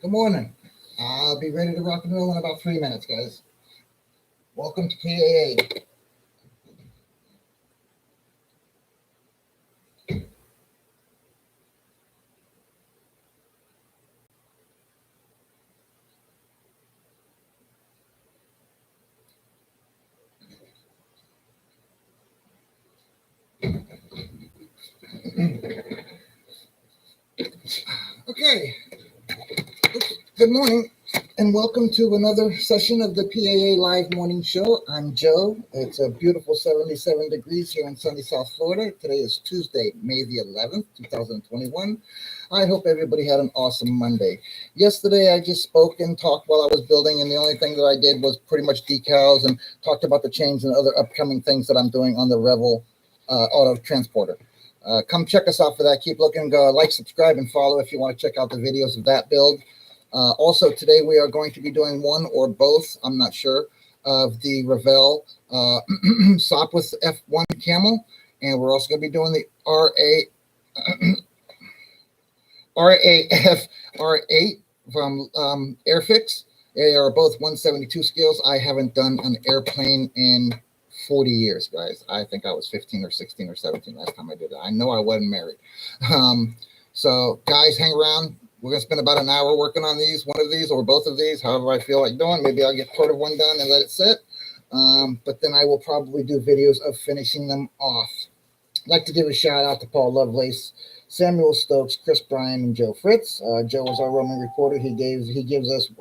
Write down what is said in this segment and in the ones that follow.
Good morning. I'll be ready to rock and roll in about 3 minutes, guys. Welcome to PAA. Okay. Good morning, and welcome to another session of the PAA Live Morning Show. I'm Joe. It's a beautiful 77 degrees here in sunny South Florida. Today is Tuesday, May the 11th, 2021. I hope everybody had an awesome Monday. Yesterday, I just spoke and talked while I was building, and the only thing that I did was pretty much decals and talked about the change and other upcoming things that I'm doing on the REVELL auto transporter. Come check us out for that. Keep looking. Like, subscribe, and follow if you want to check out the videos of that build. Also, today we are going to be doing one or both, I'm not sure, of the REVELL SOPWITH F-1 CAMEL, and we're also going to be doing the RAF R8 from Airfix. They are both 172 scales. I haven't done an airplane in 40 years, guys. I think I was 15 or 16 or 17 last time I did it. I know I wasn't married. So, guys, hang around. We're going to spend about an hour working on these, one of these or both of these, however I feel like doing. Maybe I'll get part of one done and let it sit. But then I will probably do videos of finishing them off. I'd like to give a shout out to Paul Lovelace, Samuel Stokes, Chris Bryan, and Joe Fritz. Joe is our roaming reporter. He gives us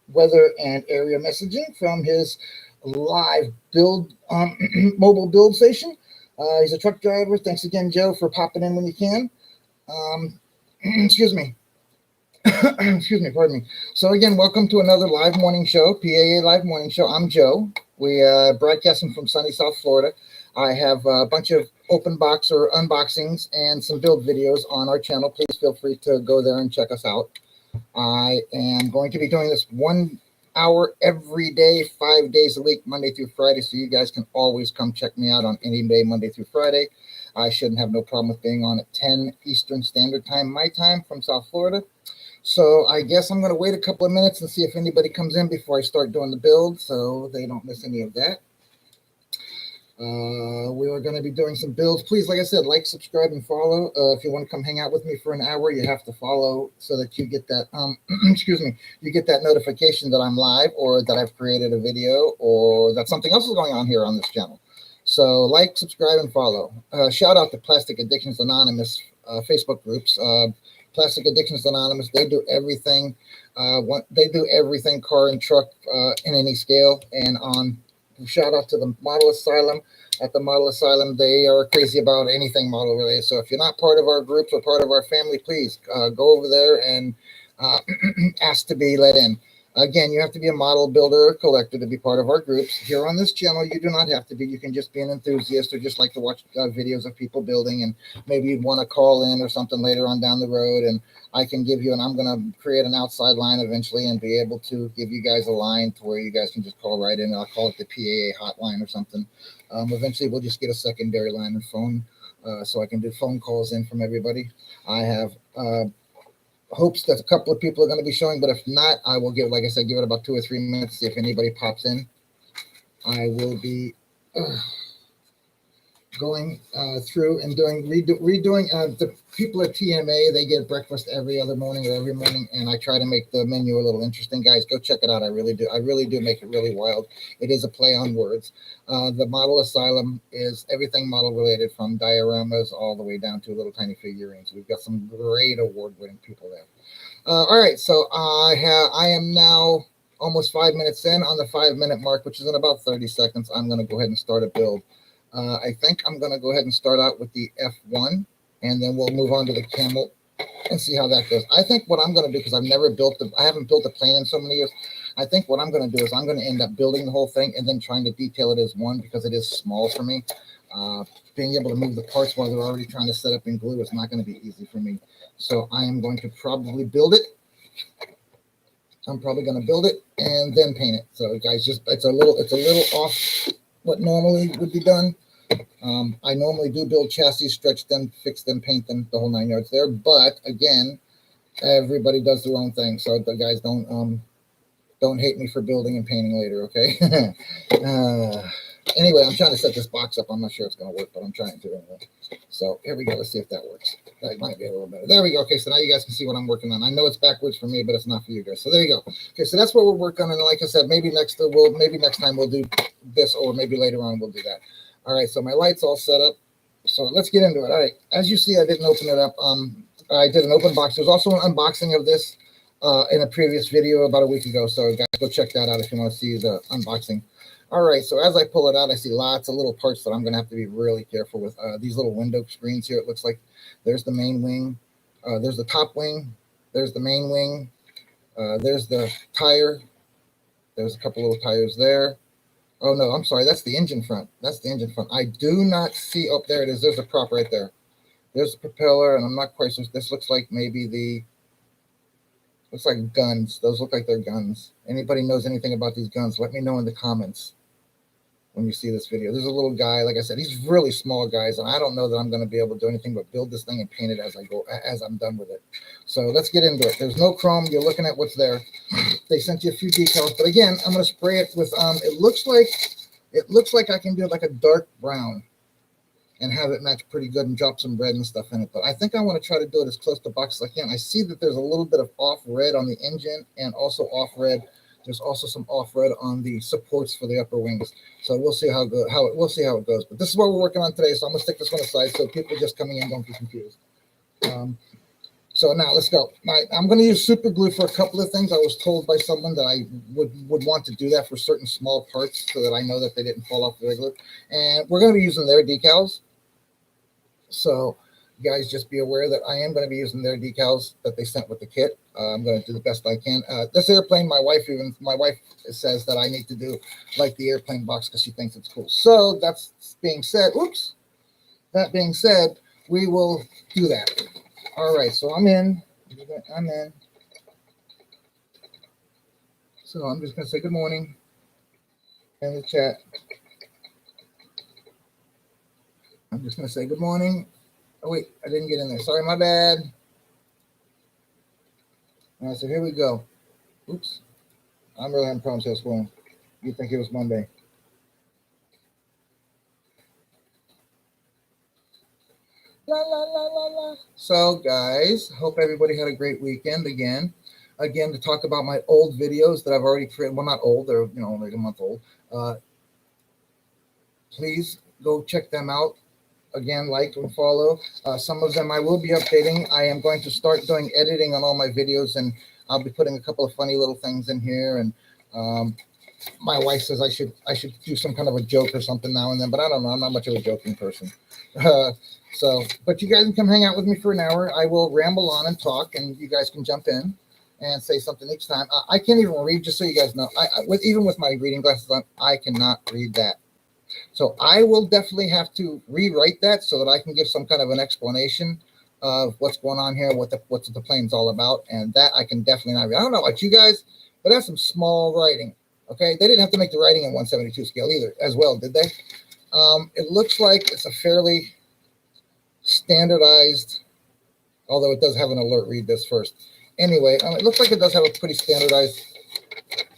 weather and area messaging from his live build mobile build station. He's a truck driver. Thanks again, Joe, for popping in when you can. Excuse me. Excuse me, pardon me. So again, welcome to another live morning show, PAA Live Morning Show. I'm Joe. We broadcasting from sunny South Florida. I have a bunch of open box or unboxings and some build videos on our channel. Please feel free to go there and check us out. I am going to be doing this 1 hour every day, 5 days a week, Monday through Friday, so you guys can always come check me out on any day, Monday through Friday. I shouldn't have no problem with being on at 10 Eastern Standard Time, my time, from South Florida. So I guess I'm going to wait a couple of minutes and see if anybody comes in before I start doing the build so they don't miss any of that. We are going to be doing some builds. Please, like I said, like, subscribe, and follow. If you want to come hang out with me for an hour, you have to follow so that you get that, excuse me, you get that notification that I'm live or that I've created a video or that something else is going on here on this channel. So like, subscribe, and follow. Shout out to Plastic Addictions Anonymous Facebook groups. Plastic Addictions Anonymous, they do everything. They do everything car and truck in any scale. And on shout out to the Model Asylum. At the Model Asylum, they are crazy about anything model related. So if you're not part of our groups or part of our family, please go over there and ask to be let in. Again, you have to be a model builder or collector to be part of our groups. Here on this channel, you do not have to be. You can just be an enthusiast or just like to watch videos of people building, and maybe you'd want to call in or something later on down the road, and I can give you, and I'm going to create an outside line eventually and be able to give you guys a line to where you guys can just call right in. I'll call it the PAA hotline or something. Eventually, we'll just get a secondary line and phone so I can do phone calls in from everybody. I have hopes that a couple of people are going to be showing, but if not, I will give, like I said, give it about 2 or 3 minutes, see if anybody pops in. I will be going through and redoing the people at TMA. They get breakfast every other morning or every morning, and I try to make the menu a little interesting. Guys, go check it out. I really do make it really wild. It is a play on words. The Model Asylum is everything model related, from dioramas all the way down to little tiny figurines. We've got some great award-winning people there. All right, so I am now almost 5 minutes in. On the 5-minute mark, which is in about 30 seconds, I'm going to go ahead and start a build. I think I'm going to go ahead and start out with the F1, and then we'll move on to the CAMEL and see how that goes. I think what I'm going to do, because I haven't built a plane in so many years, I think what I'm going to do is I'm going to end up building the whole thing and then trying to detail it as one, because it is small for me. Being able to move the parts while they're already trying to set up and glue is not going to be easy for me. So I am going to probably build it. I'm probably going to build it and then paint it. So guys, it's a little off what normally would be done. I normally do build chassis, stretch them, fix them, paint them, the whole 9 yards there. But again, Everybody does their own thing, so the guys don't hate me for building and painting later, okay? Anyway, I'm trying to set this box up. I'm not sure it's going to work, but I'm trying to anyway. So here we go. Let's see if that works. That might be a little better. There we go. Okay, so now you guys can see what I'm working on. I know it's backwards for me, but it's not for you guys. So there you go. Okay, so that's what we're working on. And like I said, maybe next time we'll do this, or maybe later on we'll do that. All right, so my light's all set up. So let's get into it. All right, as you see, I didn't open it up. I did an open box. There's also an unboxing of this in a previous video about a week ago. So guys, go check that out if you want to see the unboxing. All right, so as I pull it out, I see lots of little parts that I'm going to have to be really careful with. These little window screens here, it looks like there's the main wing, there's the top wing, there's the main wing, there's the tire, there's a couple little tires there. Oh, no, I'm sorry, that's the engine front. That's the engine front. I do not see, oh, there it is. There's the prop right there. There's the propeller, and I'm not quite sure. This looks like maybe looks like guns. Those look like they're guns. Anybody knows anything about these guns, let me know in the comments when you see this video. There's a little guy, like I said, he's really small, guys, and I don't know that I'm going to be able to do anything but build this thing and paint it as I'm done with it. So let's get into it. There's no chrome. You're looking at what's there. They sent you a few decals, but again, I'm going to spray it with, it looks like I can do like a dark brown and have it match pretty good and drop some red and stuff in it. But I think I want to try to do it as close to box as I can. I see that there's a little bit of off red on the engine and also off red. There's also some off red on the supports for the upper wings. So we'll see how it goes. But this is what we're working on today. So I'm gonna stick this one aside so people just coming in don't get confused. So now let's go. I'm going to use super glue for a couple of things. I was told by someone that I would want to do that for certain small parts so that I know that they didn't fall off the regular. And we're going to be using their decals. So you guys just be aware that I am going to be using their decals that they sent with the kit. I'm going to do the best I can. This airplane, my wife says that I need to do like the airplane box because she thinks it's cool. So that being said, we will do that. All right, so I'm in. So I'm just going to say good morning in the chat. I'm just going to say good morning. Oh, wait, I didn't get in there. Sorry, my bad. All right, so here we go. Oops. I'm really having problems this morning. You think it was Monday. La, la, la, la, la. So, guys, hope everybody had a great weekend again. Again, to talk about my old videos that I've already created. Well, not old. They're, only a month old. Please go check them out. Again, like and follow. Some of them I will be updating. I am going to start doing editing on all my videos, and I'll be putting a couple of funny little things in here. And my wife says I should do some kind of a joke or something now and then, but I don't know. I'm not much of a joking person. But you guys can come hang out with me for an hour. I will ramble on and talk, and you guys can jump in and say something each time. I can't even read, just so you guys know. Even with my reading glasses on, I cannot read that. So I will definitely have to rewrite that so that I can give some kind of an explanation of what's going on here, what the plane's all about, and that I can definitely not read. I don't know about you guys, but that's some small writing. Okay, they didn't have to make the writing in 172 scale either, as well, did they? It looks like it's a fairly standardized, although it does have an alert. Read this first. Anyway, it looks like it does have a pretty standardized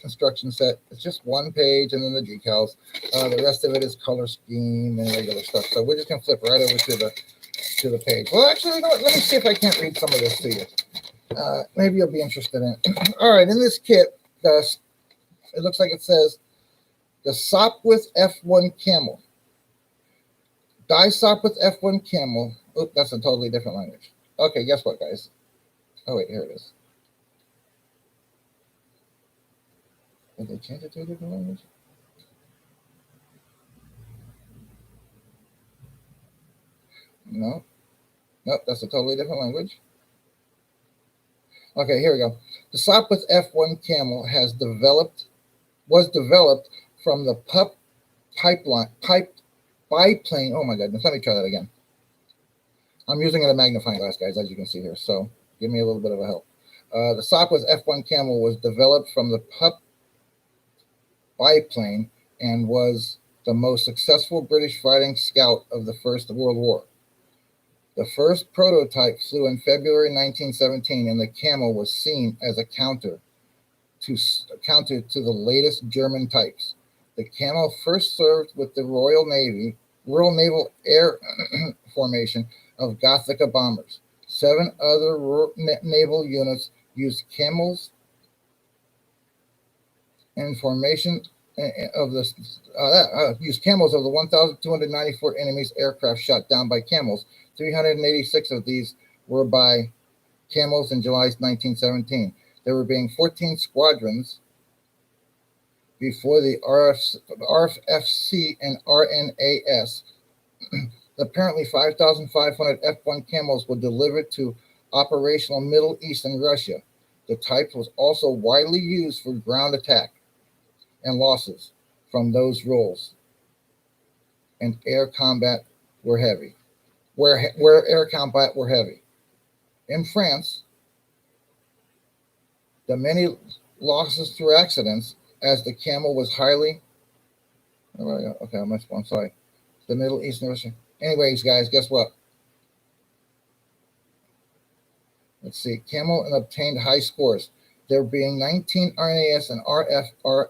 instruction set. It's just one page and then the decals. The rest of it is color scheme and regular stuff. So we're just gonna flip right over to the page. Well, actually, you know what? Let me see if I can't read some of this to you. Maybe you'll be interested in it. All right, in this kit, it looks like it says the SOPWITH F-1 Camel. Die SOPWITH F-1 Camel. Oop, that's a totally different language. Okay, guess what, guys? Oh, wait, here it is. Did they change it to a different language? No. Nope, that's a totally different language. Okay, here we go. The SOPWITH F-1 Camel was developed from the biplane. Oh my goodness, let me try that again. I'm using a magnifying glass, guys, as you can see here, so give me a little bit of a help. The SOPWITH F-1 Camel was developed from the biplane and was the most successful British fighting scout of the First World War. The first prototype flew in February 1917, and the Camel was seen as a counter to the latest German types. The Camel first served with the Royal Naval Air Formation of Gothica bombers. 7 other naval units used Camels in formation of the used Camels of the 1,294 enemy's aircraft shot down by Camels. 386 of these were by Camels in July 1917. There were being 14 squadrons before the RFC and RNAS. Apparently, 5,500 F-1 Camels were delivered to operational Middle East and Russia. The type was also widely used for ground attack and losses from those roles, and air combat were heavy. Where air combat were heavy. In France, the many losses through accidents, as the Camel was highly. Okay, I'm sorry. The Middle East and Russia. Anyways, guys, guess what? Let's see. Camel obtained high scores. There being 19 RNAS and RFACs,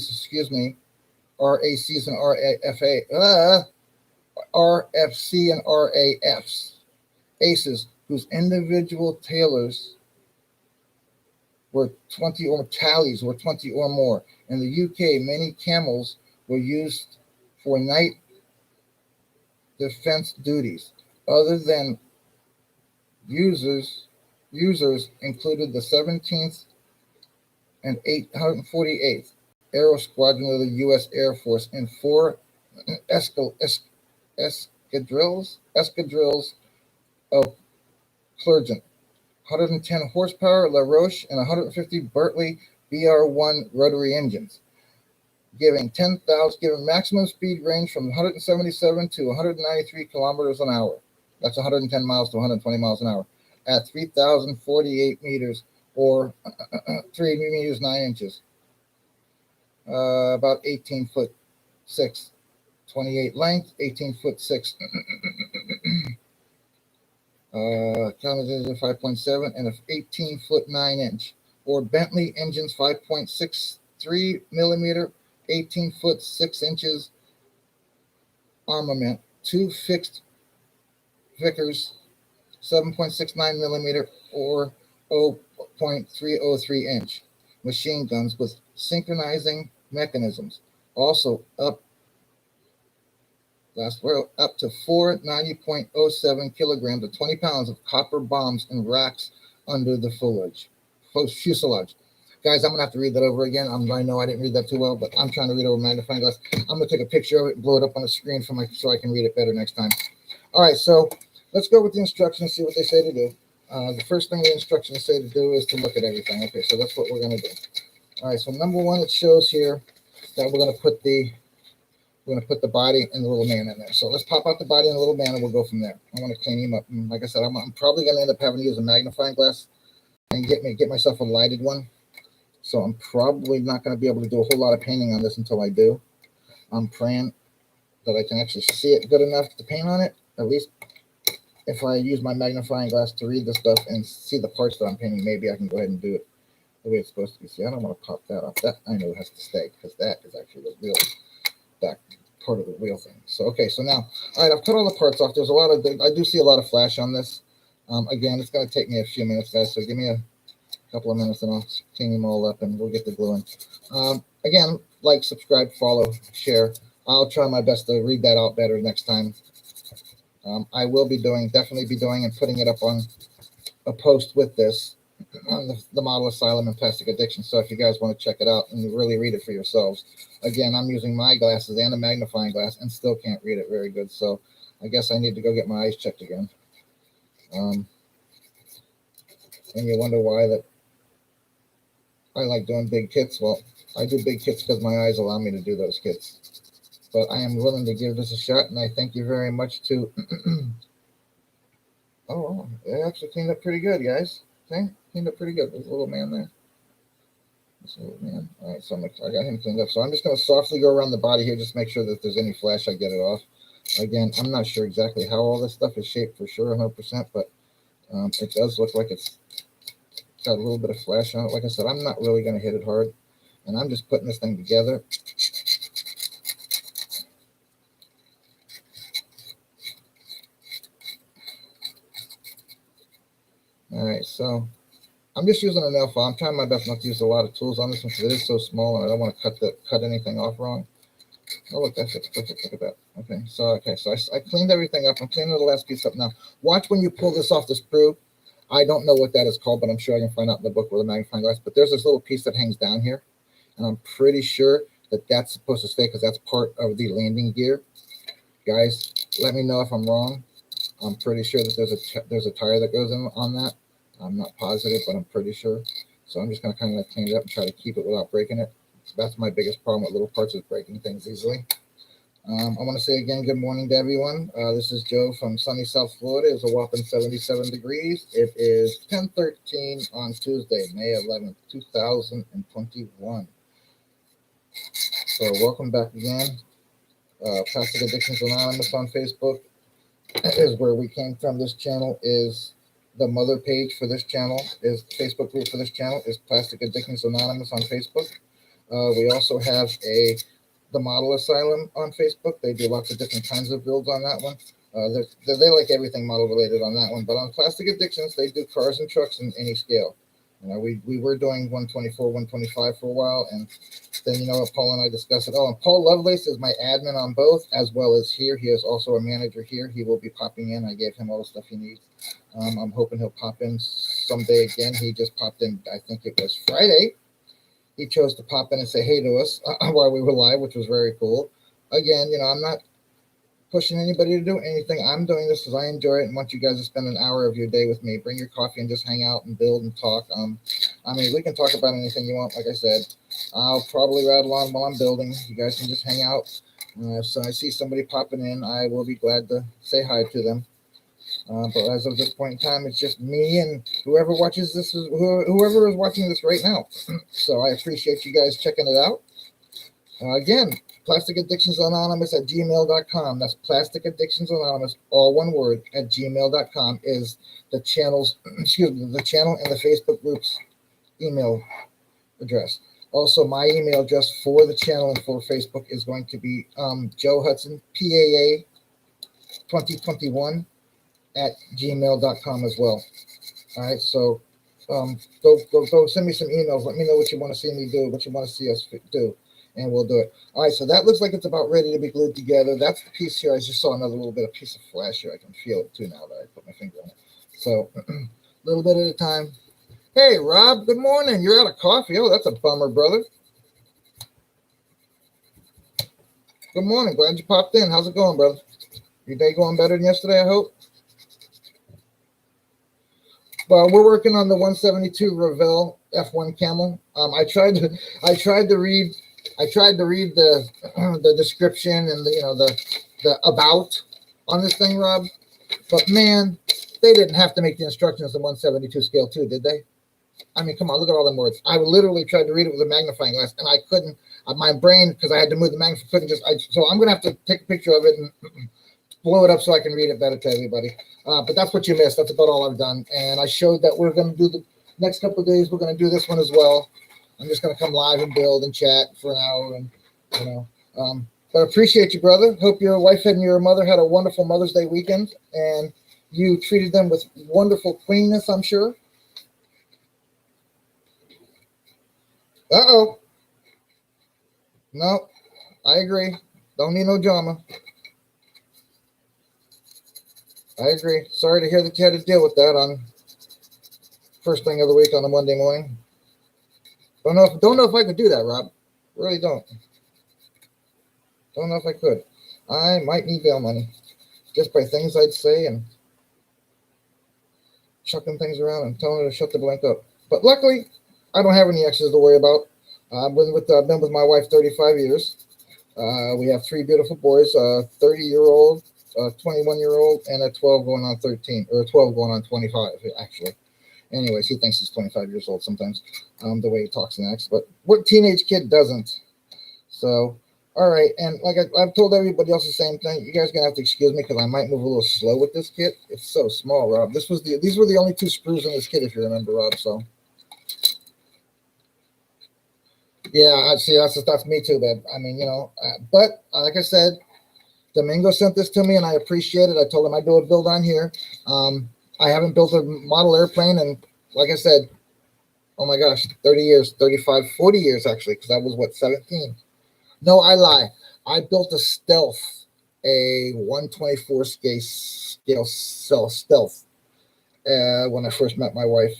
excuse me, RACs and RFC and RAFs, aces, whose individual tailors were 20 or tallies were 20 or more. In the UK, many Camels were used for night defense duties. Other than users included the 17th and 848th Aero Squadron of the U.S. Air Force and 4 escadrilles of Clergent, 110 horsepower La Roche, and 150 Berkeley BR-1 rotary engines, giving maximum speed range from 177 to 193 kilometers an hour. That's 110 miles to 120 miles an hour at 3,048 meters or 3 meters 9 inches, about 18 foot 6, 28 length, 18 foot 6. Engine 5.7 and a 18 foot 9 inch, or Bentley engines 5.63 millimeter, 18 foot 6 inches armament, 2 fixed Vickers 7.69 millimeter or 0.303 inch machine guns with synchronizing mechanisms. Also up to 4 90.07 kilograms or 20 pounds of copper bombs in racks under the fuselage. Guys, I'm going to have to read that over again. I know I didn't read that too well, but I'm trying to read over magnifying glass. I'm going to take a picture of it and blow it up on the screen so I can read it better next time. All right, so let's go with the instructions, see what they say to do. The first thing the instructions say to do is to look at everything. Okay, so that's what we're going to do. All right, so number one, it shows here that we're going to put the body and the little man in there. So let's pop out the body and the little man, and we'll go from there. I want to clean him up. And like I said, I'm probably going to end up having to use a magnifying glass and get myself a lighted one. So I'm probably not going to be able to do a whole lot of painting on this until I do. I'm praying that I can actually see it good enough to paint on it. At least if I use my magnifying glass to read the stuff and see the parts that I'm painting, maybe I can go ahead and do it the way it's supposed to be. See, I don't want to pop that off. That I know has to stay because that is actually the real back part of the wheel thing. So okay, so now, all right, I've cut all the parts off. There's a lot of, I do see a lot of flash on this. Again, it's going to take me a few minutes, guys. So give me a couple of minutes and I'll clean them all up and we'll get the gluing. Again, like, subscribe, follow, share. I'll try my best to read that out better next time. I will definitely be doing and putting it up on a post with this on the Model Asylum and Plastic Addiction. So if you guys want to check it out and really read it for yourselves. Again, I'm using my glasses and a magnifying glass and still can't read it very good. So I guess I need to go get my eyes checked again. And you wonder why that I like doing big kits. Well, I do big kits because my eyes allow me to do those kits. But I am willing to give this a shot, and I thank you very much to... Oh, it actually cleaned up pretty good, guys. Okay, cleaned up pretty good. There's a little man there. This little man. All right, so I got him cleaned up. So I'm just going to softly go around the body here, just make sure that if there's any flash, I get it off. Again, I'm not sure exactly how all this stuff is shaped for sure, 100%, but it does look like it's got a little bit of flash on it. Like I said, I'm not really going to hit it hard, and I'm just putting this thing together. All right, so I'm just using a nail file. I'm trying my best not to use a lot of tools on this one because it is so small, and I don't want to cut anything off wrong. Oh, look, that fits perfect. Look at that. So I cleaned everything up. I'm cleaning the last piece up now. Watch when you pull this off the sprue. I don't know what that is called, but I'm sure I can find out in the book with a magnifying glass. But there's this little piece that hangs down here, and I'm pretty sure that that's supposed to stay because that's part of the landing gear. Guys, let me know if I'm wrong. I'm pretty sure that there's a tire that goes in on that. I'm not positive, but I'm pretty sure. So I'm just going to kind of clean it up and try to keep it without breaking it. So that's my biggest problem with little parts, is breaking things easily. I want to say again, good morning to everyone. This is Joe from sunny South Florida. It's a whopping 77 degrees. It is 10:13 on Tuesday, May 11th, 2021. So welcome back again. Plastic Addictions Anonymous on Facebook is where we came from. This channel is the mother page for this channel, is Facebook group for this channel is Plastic Addictions Anonymous on Facebook. We also have the Model Asylum on Facebook. They do lots of different kinds of builds on that one. They like everything model related on that one. But on Plastic Addictions, they do cars and trucks in any scale. We were doing 124, 125 for a while, and then Paul and I discussed it. Oh, and Paul Lovelace is my admin on both, as well as here. He is also a manager here. He will be popping in. I gave him all the stuff he needs. I'm hoping he'll pop in someday again. He just popped in, I think it was Friday. He chose to pop in and say hey to us while we were live, which was very cool. Again, I'm not pushing anybody to do anything. I'm doing this because I enjoy it and want you guys to spend an hour of your day with me. Bring your coffee and just hang out and build and talk. We can talk about anything you want. Like I said, I'll probably rattle on while I'm building. You guys can just hang out. So I see somebody popping in, I will be glad to say hi to them. But as of this point in time, it's just me and whoever watches this, whoever is watching this right now. So I appreciate you guys checking it out. Again, Plastic Addictions Anonymous at gmail.com. That's Plastic Addictions Anonymous, all one word, at gmail.com is the channel's, the channel and the Facebook group's email address. Also, my email address for the channel and for Facebook is going to be Joe Hudson, PAA 2021 at gmail.com as well. All right, so go send me some emails. Let me know what you want to see me do, what you want to see us do, and we'll do it. All right, so that looks like it's about ready to be glued together. That's the piece here. I just saw another little bit of piece of flash here. I can feel it too now that I put my finger on it. So a little bit at a time. Hey, Rob, good morning. You're out of coffee. Oh, that's a bummer, brother. Good morning. Glad you popped in. How's it going, brother? Your day going better than yesterday, I hope? Well, we're working on the 172 REVELL F-1 Camel. I tried to read the description and the about on this thing, Rob. But man, they didn't have to make the instructions the 172 scale too, did they? I mean, come on, look at all them words. I literally tried to read it with a magnifying glass, and I couldn't. My brain, because I had to move the magnifying, couldn't just. So I'm gonna have to take a picture of it and blow it up so I can read it better to everybody. But that's what you missed. That's about all I've done. And I showed that we're going to do the next couple of days. We're going to do this one as well. I'm just going to come live and build and chat for an hour. And, but I appreciate you, brother. Hope your wife and your mother had a wonderful Mother's Day weekend. And you treated them with wonderful cleanness, I'm sure. Uh-oh. No, I agree. Don't need no drama. I agree. Sorry to hear that you had to deal with that on first thing of the week on a Monday morning. Don't know if I could do that, Rob. Really don't. Don't know if I could. I might need bail money just by things I'd say and chucking things around and telling her to shut the blank up. But luckily, I don't have any exes to worry about. I've been with my wife 35 years. We have 3 beautiful boys, a 30-year-old, a 21-year-old, and a 12 going on 13, or 12 going on 25, actually. Anyways, he thinks he's 25 years old sometimes, the way he talks and acts. But what teenage kid doesn't? So, All right, and like I've told everybody else the same thing. You guys gonna have to excuse me because I might move a little slow with this kit. It's so small, Rob. These were the only two screws in this kit, if you remember, Rob. So yeah, I see. That's me too, babe. I mean, but like I said, Domingo sent this to me, and I appreciate it. I told him I'd do a build on here. I haven't built a model airplane, and like I said, oh my gosh, 30 years, 35, 40 years actually, because I was what, 17. No, I lie. I built a stealth, a 124 scale stealth when I first met my wife.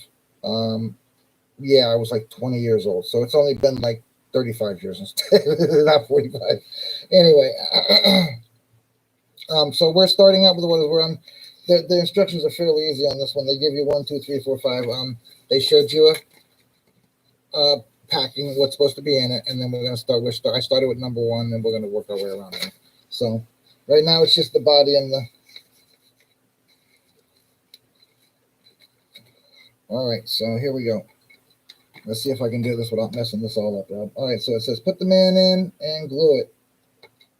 Yeah, I was like 20 years old, so it's only been like 35 years instead, not 45. Anyway, so we're starting out with what we're on. The instructions are fairly easy on this one. They give you 1, 2, 3, 4, 5. They showed you a packing what's supposed to be in it, and then we're going to start with I started with number 1, and we're going to work our way around it. So right now it's just the body and the. All right, so here we go. Let's see if I can do this without messing this all up, Rob. All right, so it says put the man in and glue it.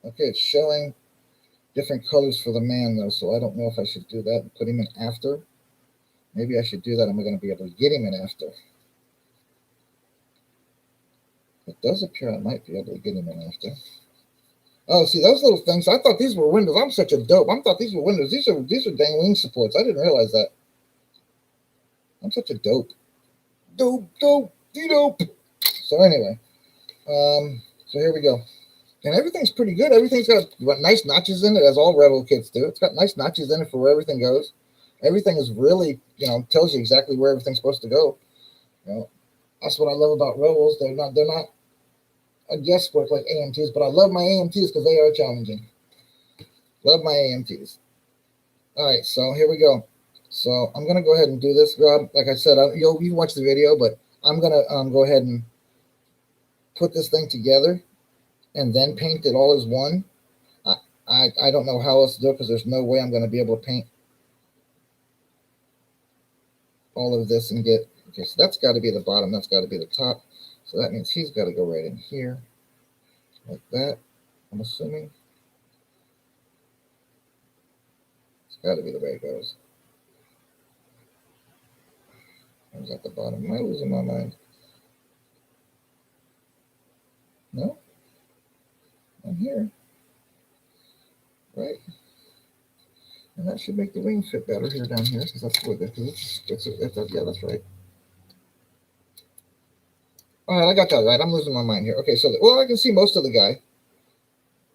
Okay, it's showing different colors for the man though, so I don't know if I should do that and put him in after. Maybe I should do that, and we're going to be able to get him in after. It does appear I might be able to get him in after. Oh, see those little things? I thought these were windows. I'm such a dope. I thought these were windows. These are dang wing supports. I didn't realize that. I'm such a dope. Dope. So anyway, so here we go. And everything's pretty good. Everything's got nice notches in it, as all Revel kits do. It's got nice notches in it for where everything goes. Everything is really, tells you exactly where everything's supposed to go. That's what I love about Revels. They're not a guesswork like AMTs, but I love my AMTs because they are challenging. Love my AMTs. All right, so here we go. So I'm gonna go ahead and do this, Rob. Like I said, you watch the video, but I'm gonna go ahead and put this thing together and then paint it all as one. I don't know how else to do it because there's no way I'm going to be able to paint all of this and get. Okay, so that's got to be the bottom. That's got to be the top. So that means he's got to go right in here like that. I'm assuming. It's got to be the way it goes. I was at the bottom. Am I losing my mind? No? I'm here. Right? And that should make the wing fit better here down here, because that's what yeah, that's right. All right, I got that right. I'm losing my mind here. Okay, so I can see most of the guy,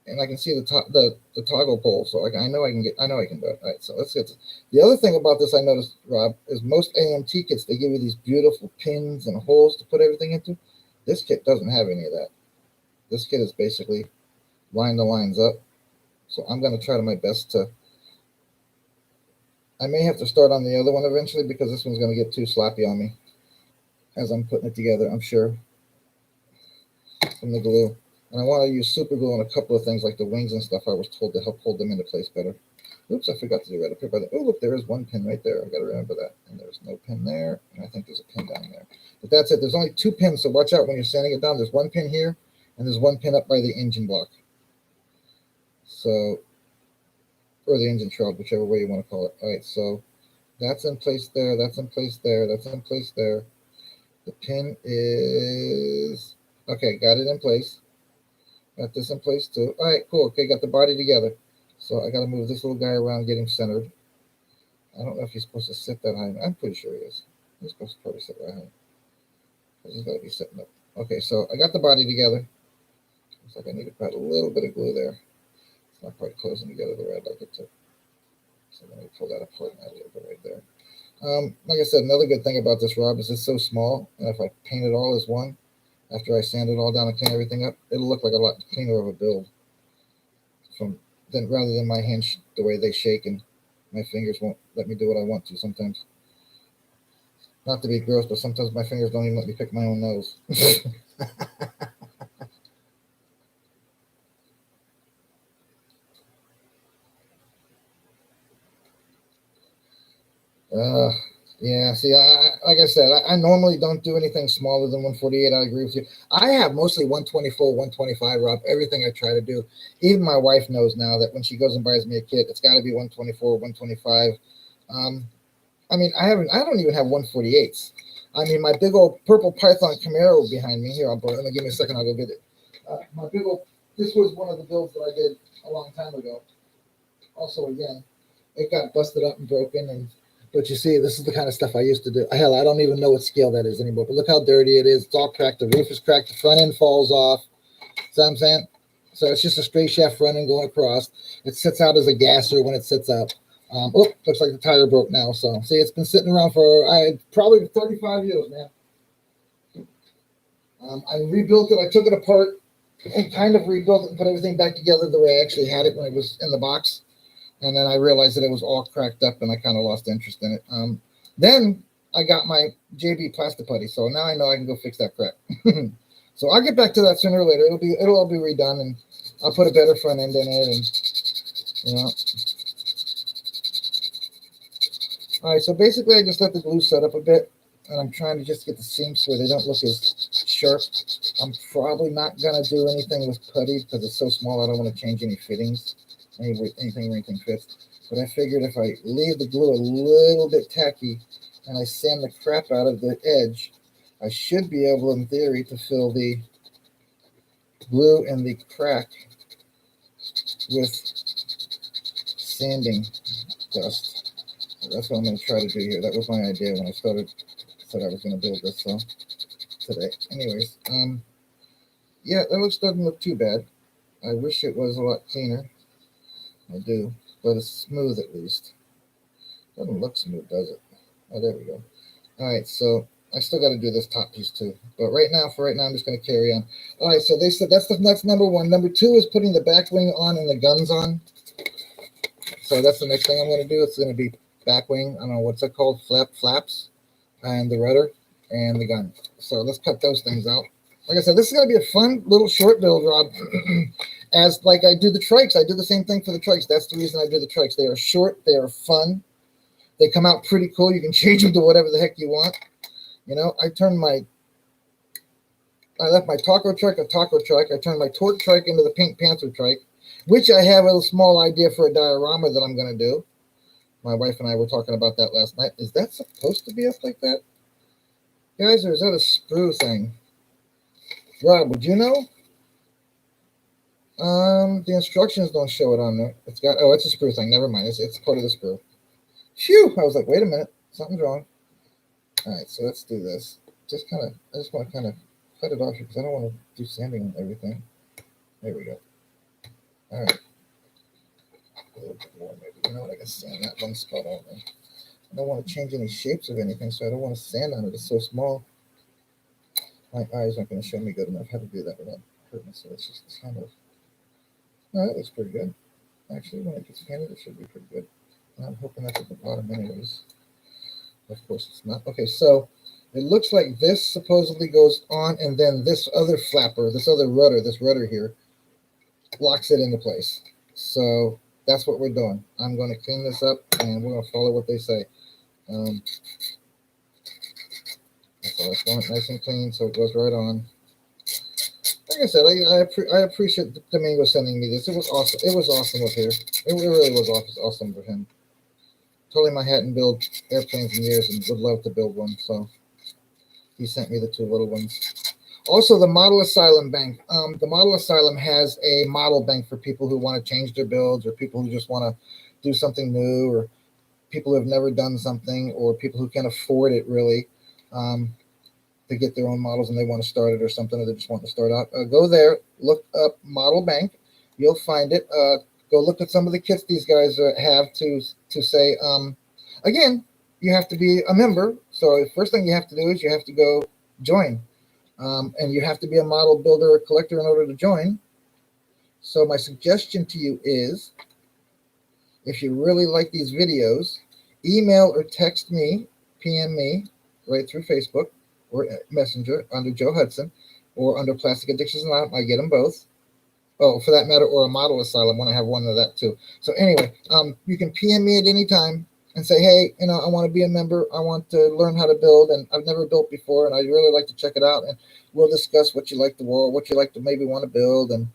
and I can see the toggle pole. So I know I can do it. All right, so let's get the other thing about this I noticed, Rob, is most AMT kits, they give you these beautiful pins and holes to put everything into. This kit doesn't have any of that. This kit is basically line the lines up. So I'm going to try my best to. I may have to start on the other one eventually because this one's going to get too sloppy on me as I'm putting it together, I'm sure, from the glue. And I want to use super glue on a couple of things like the wings and stuff I was told to help hold them into place better. Oops, I forgot to do that up here by the. Oh, look, there is one pin right there. I got to remember that. And there's no pin there. And I think there's a pin down there. But that's it. There's only 2 pins, so watch out when you're sanding it down. There's 1 pin here, and there's 1 pin up by the engine block. So, or the engine shroud, whichever way you want to call it. All right, so that's in place there. That's in place there. That's in place there. The pin is okay. Got it in place. Got this in place too. All right, cool. Okay, got the body together. So I got to move this little guy around, get him centered. I don't know if he's supposed to sit that high. I'm pretty sure he is. He's supposed to probably sit that high. He's got to be sitting up. Okay, so I got the body together. Looks like I need to put a little bit of glue there. It's not quite closing together the way I'd like it to. So let me pull that apart and add a little bit right there. Like I said, another good thing about this, Rob, is it's so small, and if I paint it all as one, after I sand it all down and clean everything up, it'll look like a lot cleaner of a build. Rather than my hands the way they shake and my fingers won't let me do what I want to sometimes. Not to be gross, but sometimes my fingers don't even let me pick my own nose. Yeah, see, like I said, I normally don't do anything smaller than 148. I agree with you. I have mostly 124, 125, Rob. Everything I try to do. Even my wife knows now that when she goes and buys me a kit, it's got to be 124, 125. Um, I mean, I don't even have 148s. I mean, my big old purple Python Camaro behind me. Here, let me give me a second. I'll go get it. My big old, this was one of the builds that I did a long time ago. Also, again, it got busted up and broken, but you see, this is the kind of stuff I used to do. Hell, I don't even know what scale that is anymore. But look how dirty it is. It's all cracked. The roof is cracked. The front end falls off. See what I'm saying? So it's just a straight shaft front end going across. It sits out as a gasser when it sits out. Looks like the tire broke now. So see, it's been sitting around for probably 35 years, man. I rebuilt it. I took it apart and kind of rebuilt it and put everything back together the way I actually had it when it was in the box. And then I realized that it was all cracked up, and I kind of lost interest in it. Then I got my JB Plastic Putty, so now I know I can go fix that crack. So I'll get back to that sooner or later. It'll all be redone, and I'll put a better front end in it, and you know. All right, so basically I just let the glue set up a bit, and I'm trying to just get the seams so they don't look as sharp. I'm probably not gonna do anything with putty because it's so small. I don't want to change any fittings. Anything fits. But I figured if I leave the glue a little bit tacky and I sand the crap out of the edge, I should be able, in theory, to fill the glue and the crack with sanding dust. So that's what I'm going to try to do here. That was my idea when I said I was going to build this today. Anyways, yeah, that doesn't look too bad. I wish it was a lot cleaner. I do, but it's smooth at least. Doesn't look smooth, does it? Oh, there we go. All right, so I still got to do this top piece too. But for right now, I'm just going to carry on. All right, so they said that's number one. Number two is putting the back wing on and the guns on. So that's the next thing I'm going to do. It's going to be back wing. I don't know what's it called, flaps, and the rudder and the gun. So let's cut those things out. Like I said, this is going to be a fun little short build, Rob. As like I do the trikes, I do the same thing for the trikes. That's the reason I do the trikes. They are short, they are fun, they come out pretty cool. You can change them to whatever the heck you want. You know, I left my taco trike a taco trike. I turned my torque trike into the Pink Panther trike, which I have a small idea for a diorama that I'm going to do. My wife and I were talking about that last night. Is that supposed to be up like that, guys, or is that a sprue thing? Rob, would you know? The instructions don't show it on there. It's a sprue thing. Never mind. It's part of the sprue. Phew! I was like, wait a minute, something's wrong. All right, so let's do this. I just want to kind of cut it off here because I don't want to do sanding on everything. There we go. All right. A little bit more, maybe. You know what? I can sand that one spot only. I don't want to change any shapes of anything, so I don't want to sand on it. It's so small. My eyes aren't going to show me good enough how to do that without hurting. So it's just kind of. No, that looks pretty good. Actually, when it gets painted, it should be pretty good. And I'm hoping that's at the bottom anyways. Of course it's not. Okay, so it looks like this supposedly goes on, and then this other flapper, this rudder here, locks it into place. So that's what we're doing. I'm going to clean this up, and we're going to follow what they say. So I want it nice and clean so it goes right on. Like I said, I appreciate Domingo sending me this. It was awesome. It was awesome of here. It really was awesome for him. Told him I hadn't built airplanes in years and would love to build one. So he sent me the two little ones. Also, the Model Asylum Bank. The Model Asylum has a model bank for people who want to change their builds, or people who just want to do something new, or people who have never done something, or people who can't afford it really. To get their own models and they want to start it or something, or they just want to start out. Go there, look up Model Bank. You'll find it. Go look at some of the kits these guys have to say. Again, you have to be a member. So the first thing you have to do is you have to go join. And you have to be a model builder or collector in order to join. So my suggestion to you is, if you really like these videos, email or text me, PM me right through Facebook or Messenger under Joe Hudson, or under Plastic Addictions Anonymous. I get them both. Oh, for that matter, or a Model Asylum when I have one of that too. So anyway, you can PM me at any time. and say, hey, I want to be a member. I want to learn how to build, and I've never built before, and I'd really like to check it out. And we'll discuss what you like to war, what you like to maybe want to build, and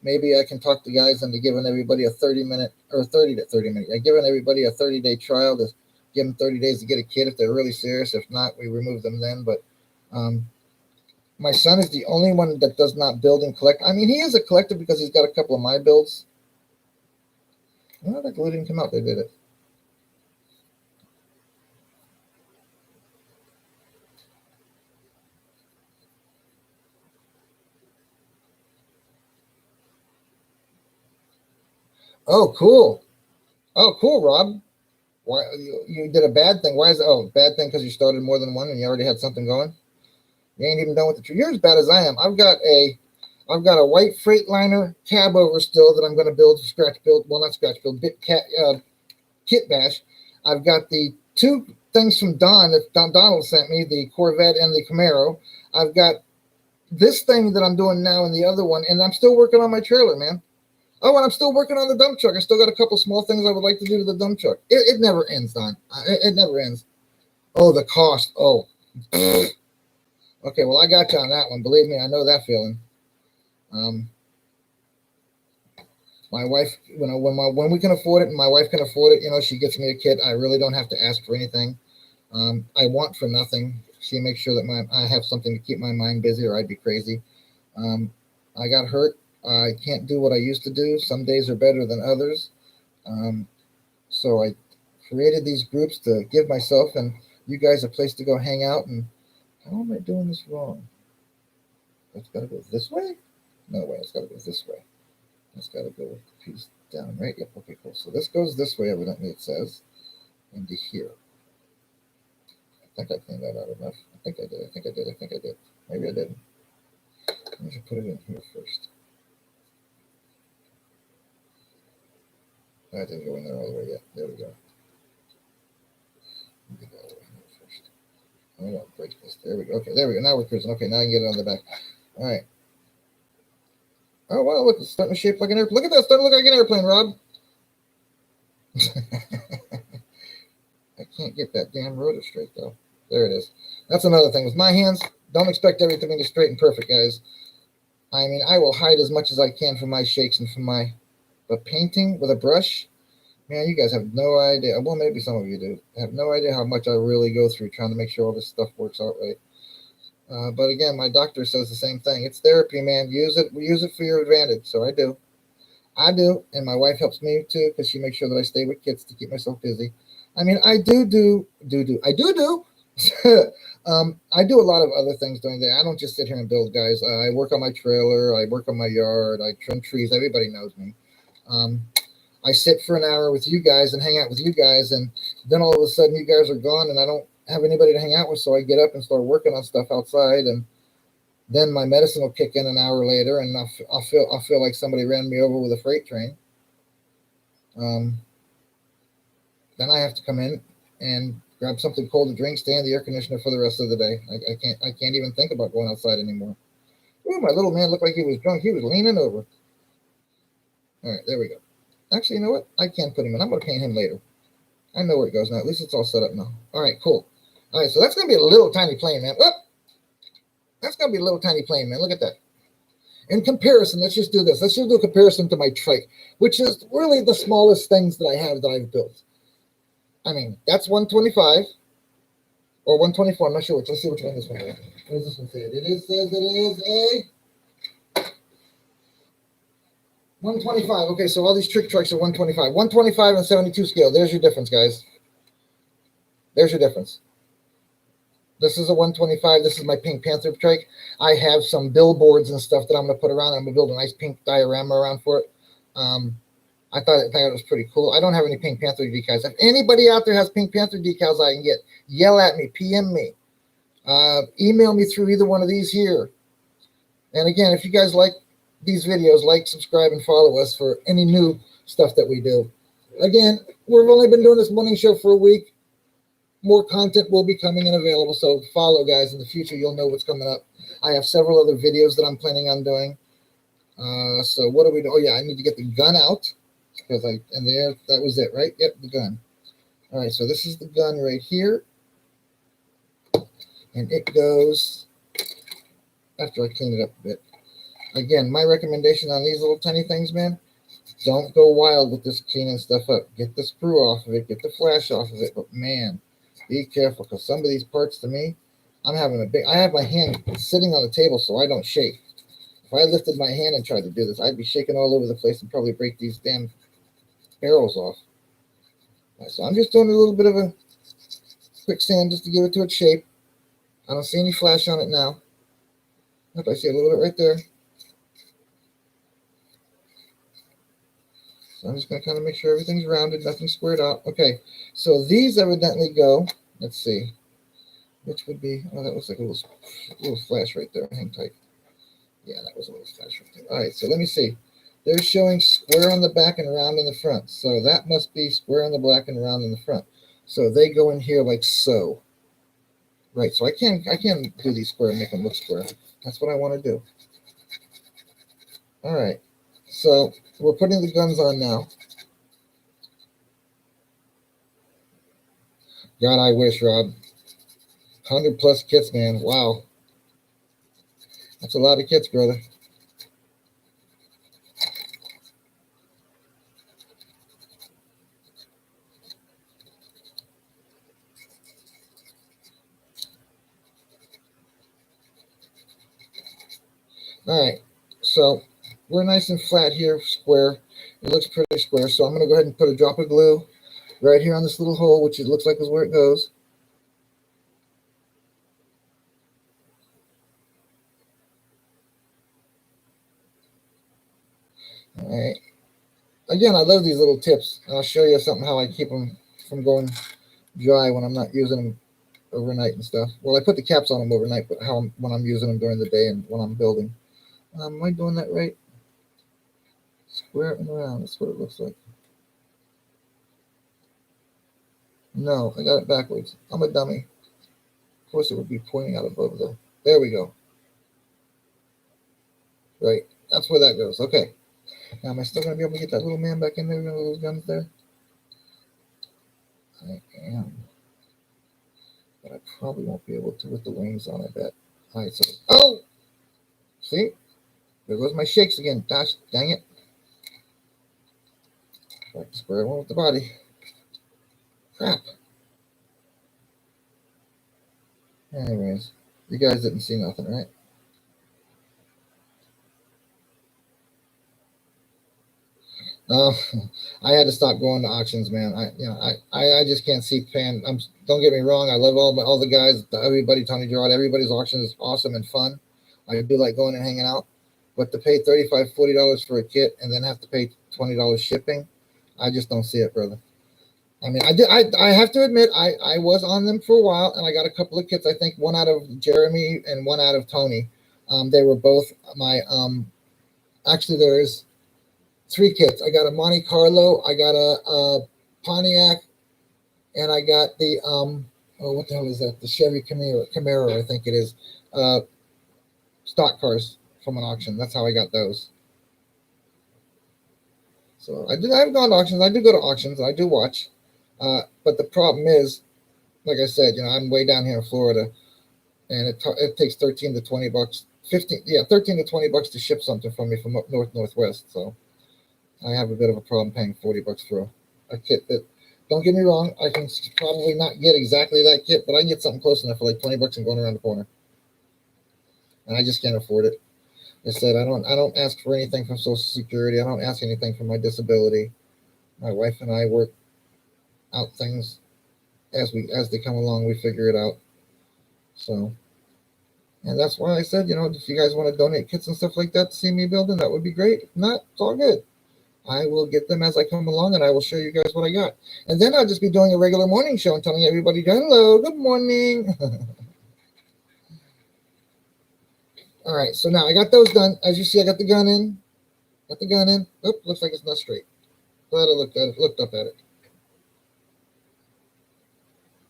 maybe I can talk to guys into giving everybody a 30-minute or 30 to 30 minute. Giving everybody a 30-day trial to give them 30 days to get a kid if they're really serious. If not, we remove them then. But my son is the only one that does not build and collect. I mean, he is a collector because he's got a couple of my builds. Well, that glue didn't come out. They did it. Oh, cool. Oh, cool, Rob. Why you did a bad thing? Why is it? Oh, bad thing because you started more than one and you already had something going. You ain't even done with the tree. You're as bad as I am. I've got a white Freightliner cab over still that I'm going to build scratch build. Well, not scratch build, kit bash. I've got the two things from Don that Donald sent me, the Corvette and the Camaro. I've got this thing that I'm doing now and the other one, and I'm still working on my trailer, man. Oh, and I'm still working on the dump truck. I still got a couple small things I would like to do to the dump truck. It never ends, Don. It never ends. Oh, the cost. Oh. Okay, well, I got you on that one. Believe me, I know that feeling. My wife, when we can afford it and my wife can afford it, she gets me a kit. I really don't have to ask for anything. I want for nothing. She makes sure that I have something to keep my mind busy, or I'd be crazy. I got hurt. I can't do what I used to do. Some days are better than others. So I created these groups to give myself and you guys a place to go hang out. And how am I doing this wrong? It's got to go this way? No way. It's got to go this way. It's got to go with the piece down, right? Yep. Okay, cool. So this goes this way, evidently, it says, into here. I think I cleaned that out enough. I think I did. Maybe I didn't. I should put it in here first. I didn't go in there all the way yet. There we go. Get that over here first. I'm going to break this. There we go. Okay, there we go. Now we're cruising. Okay, now I can get it on the back. All right. Oh, wow, look, it's starting to shape like an airplane. Look at that, starting to look like an airplane, Rob. I can't get that damn rotor straight, though. There it is. That's another thing. With my hands, don't expect everything to be straight and perfect, guys. I mean, I will hide as much as I can from my shakes and from but painting with a brush, man, you guys have no idea. Well, maybe some of you do. Have no idea how much I really go through trying to make sure all this stuff works out right. But again, my doctor says the same thing. It's therapy, man. Use it for your advantage. So I do, and my wife helps me too because she makes sure that I stay with kids to keep myself busy. I mean, I do. I do. I do a lot of other things during the day. I don't just sit here and build, guys. I work on my trailer. I work on my yard. I trim trees. Everybody knows me. I sit for an hour with you guys and hang out with you guys, and then all of a sudden you guys are gone, and I don't have anybody to hang out with, so I get up and start working on stuff outside, and then my medicine will kick in an hour later, and I'll feel like somebody ran me over with a freight train. Then I have to come in and grab something cold to drink, stay in the air conditioner for the rest of the day. I can't even think about going outside anymore. Ooh, my little man looked like he was drunk. He was leaning over. All right, there we go. Actually, you know what? I can put him in. I'm going to paint him later. I know where it goes now. At least it's all set up now. All right, cool. All right, so that's going to be a little tiny plane, man. Oh, that's going to be a little tiny plane, man. Look at that. In comparison, let's just do this. Let's just do a comparison to my trike, which is really the smallest things that I have that I've built. I mean, that's 125 or 124. I'm not sure which. Let's see which one this one is. What does this one say? It says it is a 125. Okay, so all these trick trikes are 125. 125 and 72 scale. There's your difference, guys. There's your difference. This is a 125. This is my Pink Panther trike. I have some billboards and stuff that I'm going to put around. I'm going to build a nice pink diorama around for it. I thought it was pretty cool. I don't have any Pink Panther decals. If anybody out there has Pink Panther decals I can get, yell at me, PM me, email me through either one of these here. And again, if you guys like these videos, like, subscribe, and follow us for any new stuff that we do. Again, we've only been doing this morning show for a week. More content will be coming and available, so follow, guys. In the future, you'll know what's coming up. I have several other videos that I'm planning on doing. So what do we do? Oh, yeah, I need to get the gun out. That was it, right? Yep, the gun. All right, so this is the gun right here, and it goes after I clean it up a bit. Again, my recommendation on these little tiny things, man, don't go wild with this cleaning stuff up. Get the sprue off of it, get the flash off of it, but man, be careful, because some of these parts to me, I have my hand sitting on the table so I don't shake. If I lifted my hand and tried to do this, I'd be shaking all over the place and probably break these damn barrels off. Right, so I'm just doing a little bit of a quick sand just to give it to its shape. I don't see any flash on it now. Yep, I see a little bit right there. So I'm just going to kind of make sure everything's rounded, nothing squared out. Okay, so these evidently go, let's see, which would be, oh, that looks like a little flash right there. Hang tight. Yeah, that was a little flash right there. All right, so let me see. They're showing square on the back and round in the front. So that must be square on the back and round in the front. So they go in here like so. Right, so I can't do these square and make them look square. That's what I want to do. All right, so we're putting the guns on now. God, I wish, Rob. 100 plus kits, man. Wow. That's a lot of kits, brother. All right, so we're nice and flat here, square. It looks pretty square, so I'm going to go ahead and put a drop of glue right here on this little hole, which it looks like is where it goes. All right. Again, I love these little tips. I'll show you something how I keep them from going dry when I'm not using them overnight and stuff. Well, I put the caps on them overnight, but when I'm using them during the day and when I'm building. Am I doing that right? Square and round. That's what it looks like. No, I got it backwards. I'm a dummy. Of course, it would be pointing out above though. There we go. Right. That's where that goes. Okay. Now, am I still going to be able to get that little man back in there with those guns there? I am. But I probably won't be able to with the wings on, I bet. All right, so, oh! See? There goes my shakes again. Gosh, dang it. Back to square one with the body. Crap. Anyways, you guys didn't see nothing, right? I had to stop going to auctions, man. I just can't see paying. Don't get me wrong. I love all the guys, everybody, Tony Gerard, everybody's auction is awesome and fun. I do like going and hanging out, but to pay $35, $40 for a kit and then have to pay $20 shipping, I just don't see it, brother. I mean, I have to admit, I was on them for a while, and I got a couple of kits. I think one out of Jeremy and one out of Tony. They were both my. Actually, there's 3 kits. I got a Monte Carlo, I got a Pontiac, and I got the oh, what the hell is that? The Chevy Camaro, I think it is. Stock cars from an auction. That's how I got those. So I've gone to auctions. I do go to auctions. I do watch. But the problem is, like I said, I'm way down here in Florida, and it takes 13 to 20 bucks, 13 to 20 bucks to ship something from me from up northwest. So I have a bit of a problem paying 40 bucks for a kit that, don't get me wrong, I can probably not get exactly that kit, but I can get something close enough for like 20 bucks and going around the corner. And I just can't afford it. I said, I don't ask for anything from Social Security. I don't ask anything for my disability. My wife and I work out things as they come along. We figure it out. So, and that's why I said, if you guys want to donate kits and stuff like that to see me building, that would be great. If not, it's all good. I will get them as I come along, and I will show you guys what I got. And then I'll just be doing a regular morning show and telling everybody, hello, good morning. All right, so now I got those done. As you see, I got the gun in. Got the gun in. Oop, looks like it's not straight. Glad I looked up at it.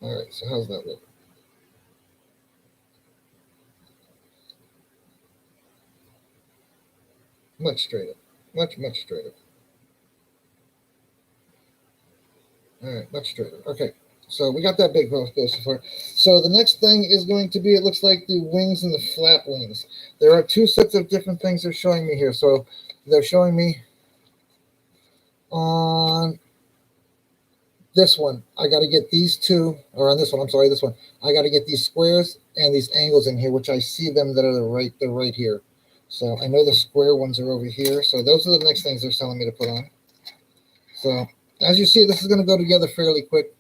All right, so how's that look? Much straighter. Much straighter. All right, much straighter. Okay, so we got that big growth so far. So the next thing is going to be, it looks like the wings and the flap wings. There are two sets of different things they're showing me here. So they're showing me on this one, I got to get these two, or on this one, I'm sorry, this one, I got to get these squares and these angles in here, which I see them that are they're right here. So I know the square ones are over here. So those are the next things they're telling me to put on. So as you see, this is going to go together fairly quick.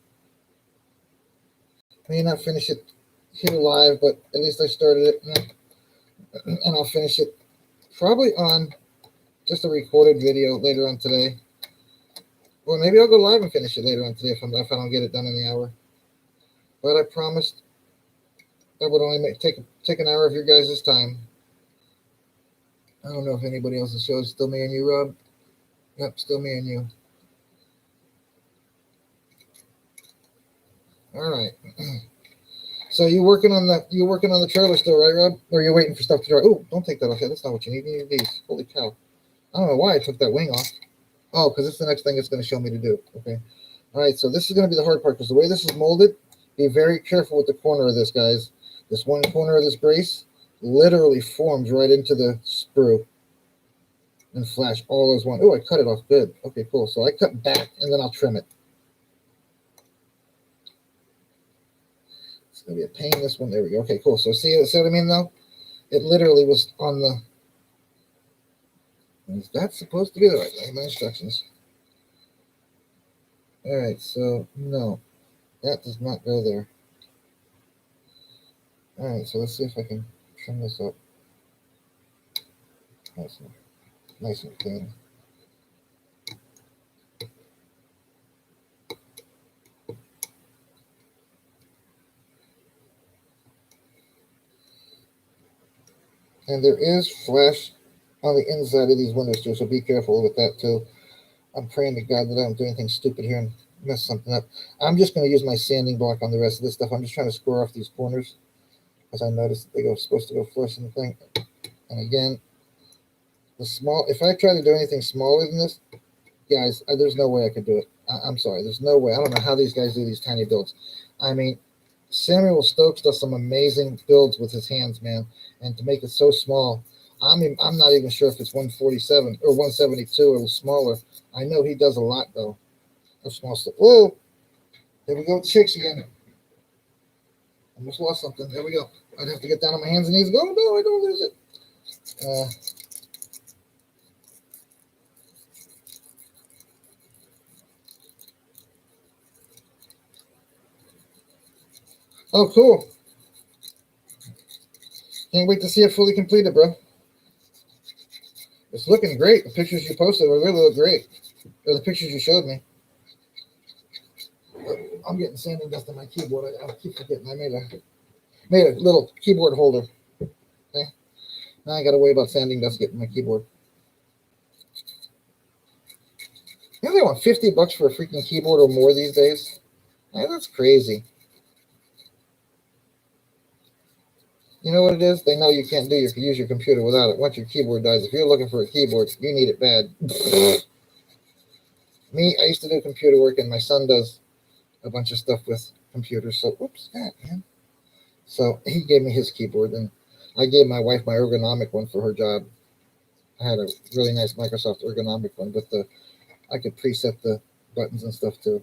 I may not finish it here live, but at least I started it, and I'll finish it probably on just a recorded video later on today. Well, maybe I'll go live and finish it later on today if I don't get it done in the hour. But I promised that would only take an hour of your guys' time. I don't know if anybody else shows. Still me and you, Rob? Yep, still me and you. All right. So you're working on the trailer still, right, Rob? Or you're waiting for stuff to dry? Oh, don't take that off yet. That's not what you need. You need these. Holy cow! I don't know why I took that wing off. Oh, because it's the next thing it's going to show me to do. Okay. All right. So this is going to be the hard part because the way this is molded, be very careful with the corner of this, guys. This one corner of this brace literally forms right into the sprue and flash all as one. Oh, I cut it off. Good. Okay, cool. So I cut back and then I'll trim it. It's going to be a pain, this one. There we go. Okay, cool. So see what I mean, though? It literally was on the... Is that supposed to be the right way? My instructions. All right, so no, that does not go there. All right, so let's see if I can trim this up. Nice and clean. And there is flash on the inside of these windows too, so be careful with that too. I'm praying to God that I don't do anything stupid here and mess something up. I'm just going to use my sanding block on the rest of this stuff. I'm just trying to square off these corners because I noticed they supposed to go flush in the thing. And again, if I try to do anything smaller than this, guys, there's no way I could do it. I'm sorry, there's no way. I don't know how these guys do these tiny builds. I mean, Samuel Stokes does some amazing builds with his hands, man. And to make it so small, I'm not even sure if it's 147 or 172 or smaller. I know he does a lot, though, of small stuff. Oh, there we go with the chicks again. Almost lost something. There we go. I'd have to get down on my hands and knees and go, oh, no, I don't lose it. Oh, cool. Can't wait to see it fully completed, bro. It's looking great. The pictures you posted really look great. Or the pictures you showed me. I'm getting sanding dust on my keyboard. I keep forgetting. I made a little keyboard holder. Okay. Now I got to worry about sanding dust getting my keyboard. You know they want $50 for a freaking keyboard or more these days? Man, that's crazy. You know what it is? They know you can't use your computer without it. Once your keyboard dies, if you're looking for a keyboard, you need it bad. Me, I used to do computer work, and my son does a bunch of stuff with computers. So, oops, God, man. So he gave me his keyboard, and I gave my wife my ergonomic one for her job. I had a really nice Microsoft ergonomic one, but I could preset the buttons and stuff too.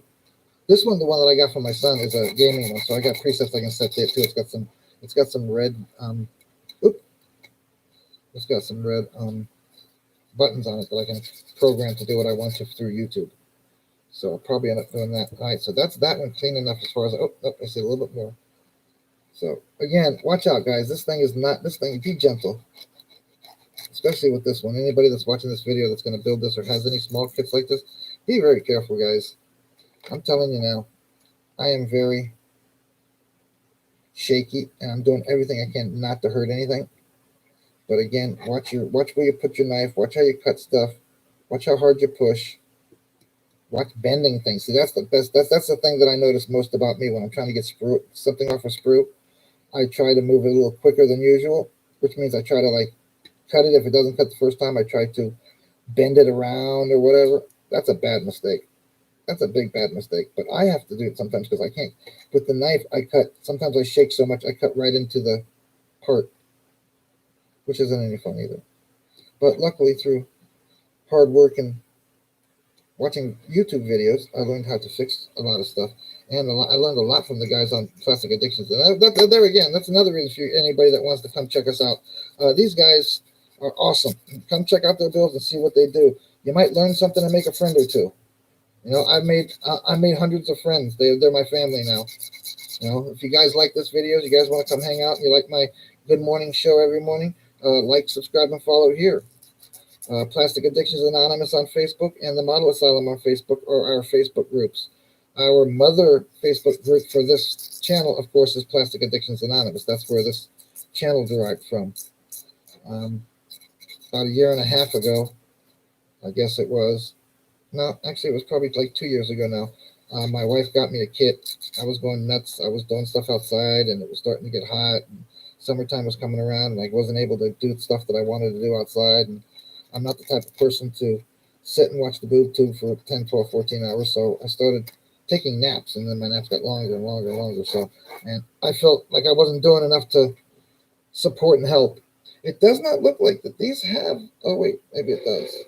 This one, the one that I got from my son, is a gaming one, so I got presets I can set there too. It's got some red it's got some red buttons on it that I can program to do what I want to through YouTube. So I'll probably end up doing that. All right, so that's that one clean enough as far as I see a little bit more. So again, watch out, guys. This thing, be gentle. Especially with this one. Anybody that's watching this video that's going to build this or has any small kits like this, be very careful, guys. I'm telling you now, I am very shaky, and I'm doing everything I can not to hurt anything. But again, watch where you put your knife, watch how you cut stuff, watch how hard you push, watch bending things. See, that's the best. That's the thing that I notice most about me when I'm trying to get something off a sprue. I try to move it a little quicker than usual, which means I try to cut it. If it doesn't cut the first time, I try to bend it around or whatever. That's a bad mistake. That's a big bad mistake. But I have to do it sometimes because I can't. With the knife, I cut. Sometimes I shake so much I cut right into the part, which isn't any fun either. But luckily, through hard work and watching YouTube videos, I learned how to fix a lot of stuff, and I learned a lot from the guys on plastic addictions. And there again, that's another reason for anybody that wants to come check us out. These guys are awesome. Come check out their builds and see what they do. You might learn something and make a friend or two. You know, I made hundreds of friends. They're my family now. You know, if you guys like this video, you guys want to come hang out, and you like my good morning show every morning, like, subscribe, and follow here. Plastic Addictions Anonymous on Facebook and the Model Asylum on Facebook are our Facebook groups. Our mother Facebook group for this channel, of course, is Plastic Addictions Anonymous. That's where this channel derived from. About a year and a half ago, I guess it was. No, actually, it was probably like 2 years ago now. My wife got me a kit. I was going nuts. I was doing stuff outside, and it was starting to get hot. And summertime was coming around, and I wasn't able to do stuff that I wanted to do outside. And I'm not the type of person to sit and watch the boob tube for 10, 12, 14 hours. So I started taking naps, and then my naps got longer and longer and longer. So, and I felt like I wasn't doing enough to support and help. It does not look like that these have. Oh wait, maybe it does.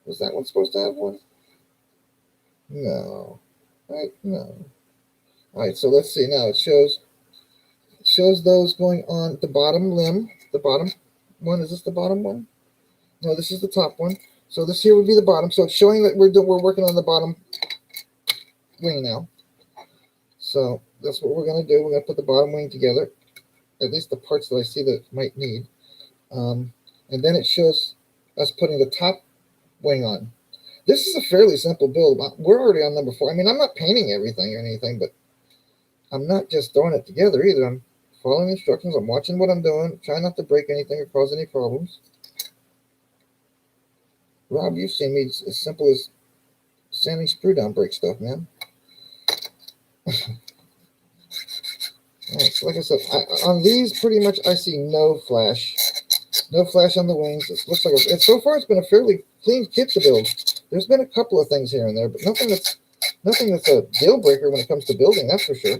Was that one supposed to have one? No. Right? No. All right. So let's see now. It shows those going on the bottom limb. The bottom one, is this the bottom one? No, this is the top one. So this here would be the bottom. So it's showing that we're working on the bottom wing now. So that's what we're going to do. We're going to put the bottom wing together, at least the parts that I see that might need. And then it shows us putting the top wing on. This is a fairly simple build. We're already on number 4. I mean, I'm not painting everything or anything, but I'm not just throwing it together either. I'm following instructions. I'm watching what I'm doing, trying not to break anything or cause any problems. Rob, you've seen me as simple as sanding screw down break stuff, man. All right, so like I said, on these, pretty much I see no flash. No flash on the wings. It looks like so far it's been a fairly clean kit to build. There's been a couple of things here and there, but nothing that's a deal breaker when it comes to building, that's for sure.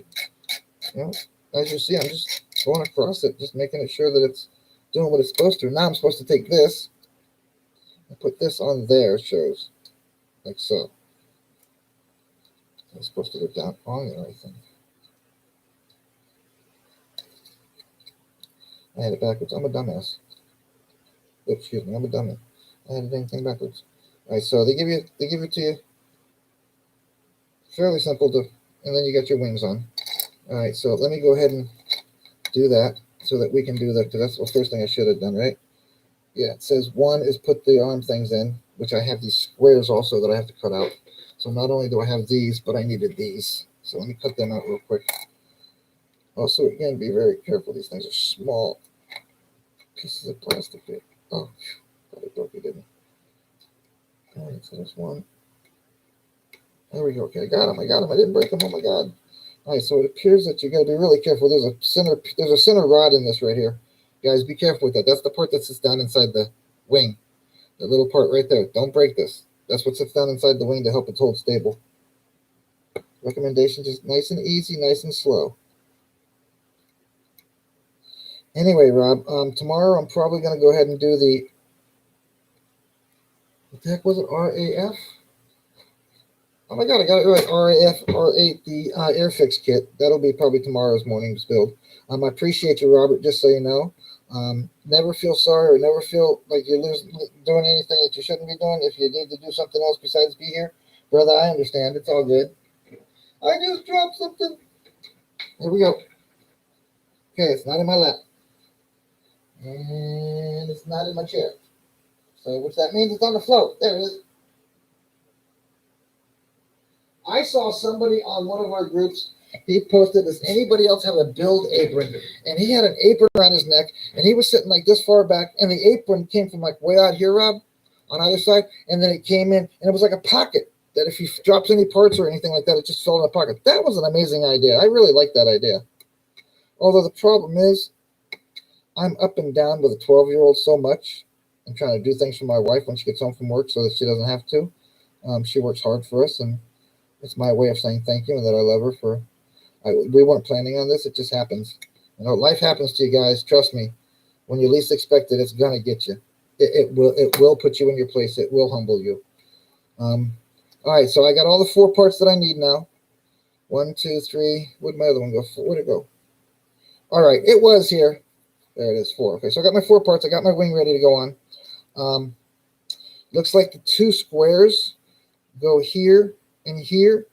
You know, as you see, I'm just going across it, just making it sure that it's doing what it's supposed to. Now I'm supposed to take this and put this on there, it shows, like so. I'm supposed to go down on there, I think. I had it backwards. I'm a dumbass. Oops, excuse me, I'm a dummy. I had the dang thing backwards. All right, so they give it to you. Fairly simple to, and then you got your wings on. All right, so let me go ahead and do that so that we can do that, because that's the first thing I should have done, right? Yeah, it says 1 is put the arm things in, which I have these squares also that I have to cut out. So not only do I have these, but I needed these. So let me cut them out real quick. Also, again, be very careful. These things are small pieces of plastic here. Oh, thought I broke it, didn't I? All right, so there's one. There we go. Okay, I got him. I didn't break him. Oh my God. All right, so it appears that you got to be really careful. There's a center rod in this right here. Guys, be careful with that. That's the part that sits down inside the wing. The little part right there. Don't break this. That's what sits down inside the wing to help it hold stable. Recommendation, just nice and easy, nice and slow. Anyway, Rob, tomorrow I'm probably going to go ahead and do what the heck was it, RAF? Oh my God, I got it right, RAF, R8, the Airfix kit. That'll be probably tomorrow's morning's build. I appreciate you, Robert, just so you know. Never feel sorry or never feel like you're doing anything that you shouldn't be doing. If you need to do something else besides be here, brother, I understand. It's all good. I just dropped something. Here we go. Okay, it's not in my lap. And it's not in my chair. So, which that means it's on the float. There it is. I saw somebody on one of our groups, he posted, does anybody else have a build apron? And he had an apron around his neck, and he was sitting like this far back, and the apron came from like way out here, Rob, on either side, and then it came in, and it was like a pocket, that if he drops any parts or anything like that, it just fell in a pocket. That was an amazing idea. I really like that idea. Although the problem is, I'm up and down with a 12-year-old so much. I'm trying to do things for my wife when she gets home from work so that she doesn't have to. She works hard for us, and It's my way of saying thank you and that I love her for. We weren't planning on this. It just happens. You know, life happens to you guys. Trust me. When you least expect it, it's gonna get you. It will. It will put you in your place. It will humble you. Um, all right. So I got all the 4 parts that I need now. 1, 2, 3. Where'd my other one go? Where'd it go? All right. It was here. There it is. 4. Okay. So I got my 4 parts. I got my wing ready to go on. Looks like the 2 squares go here and here,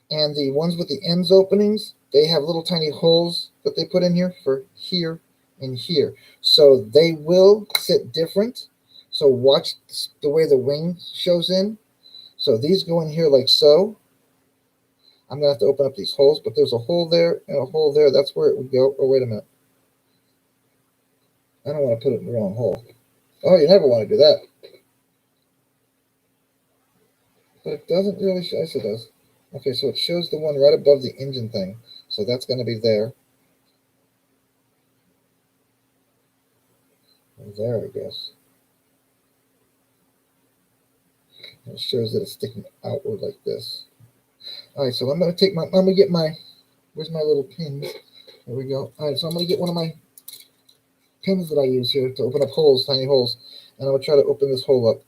and the ones with the ends openings, they have little tiny holes that they put in here for here and here. So they will sit different. So watch the way the wing shows in. So these go in here like so. I'm going to have to open up these holes, but there's a hole there and a hole there. That's where it would go. Oh, wait a minute. I don't want to put it in the wrong hole. Oh, you never want to do that. But it doesn't really show. Yes, it does. Okay, so it shows the one right above the engine thing. So that's going to be there. There, I guess. It shows that it's sticking outward like this. All right, so I'm going to get my, where's my little pins? There we go. All right, so I'm going to get one of my pins that I use here to open up holes, tiny holes. And I'm going to try to open this hole up.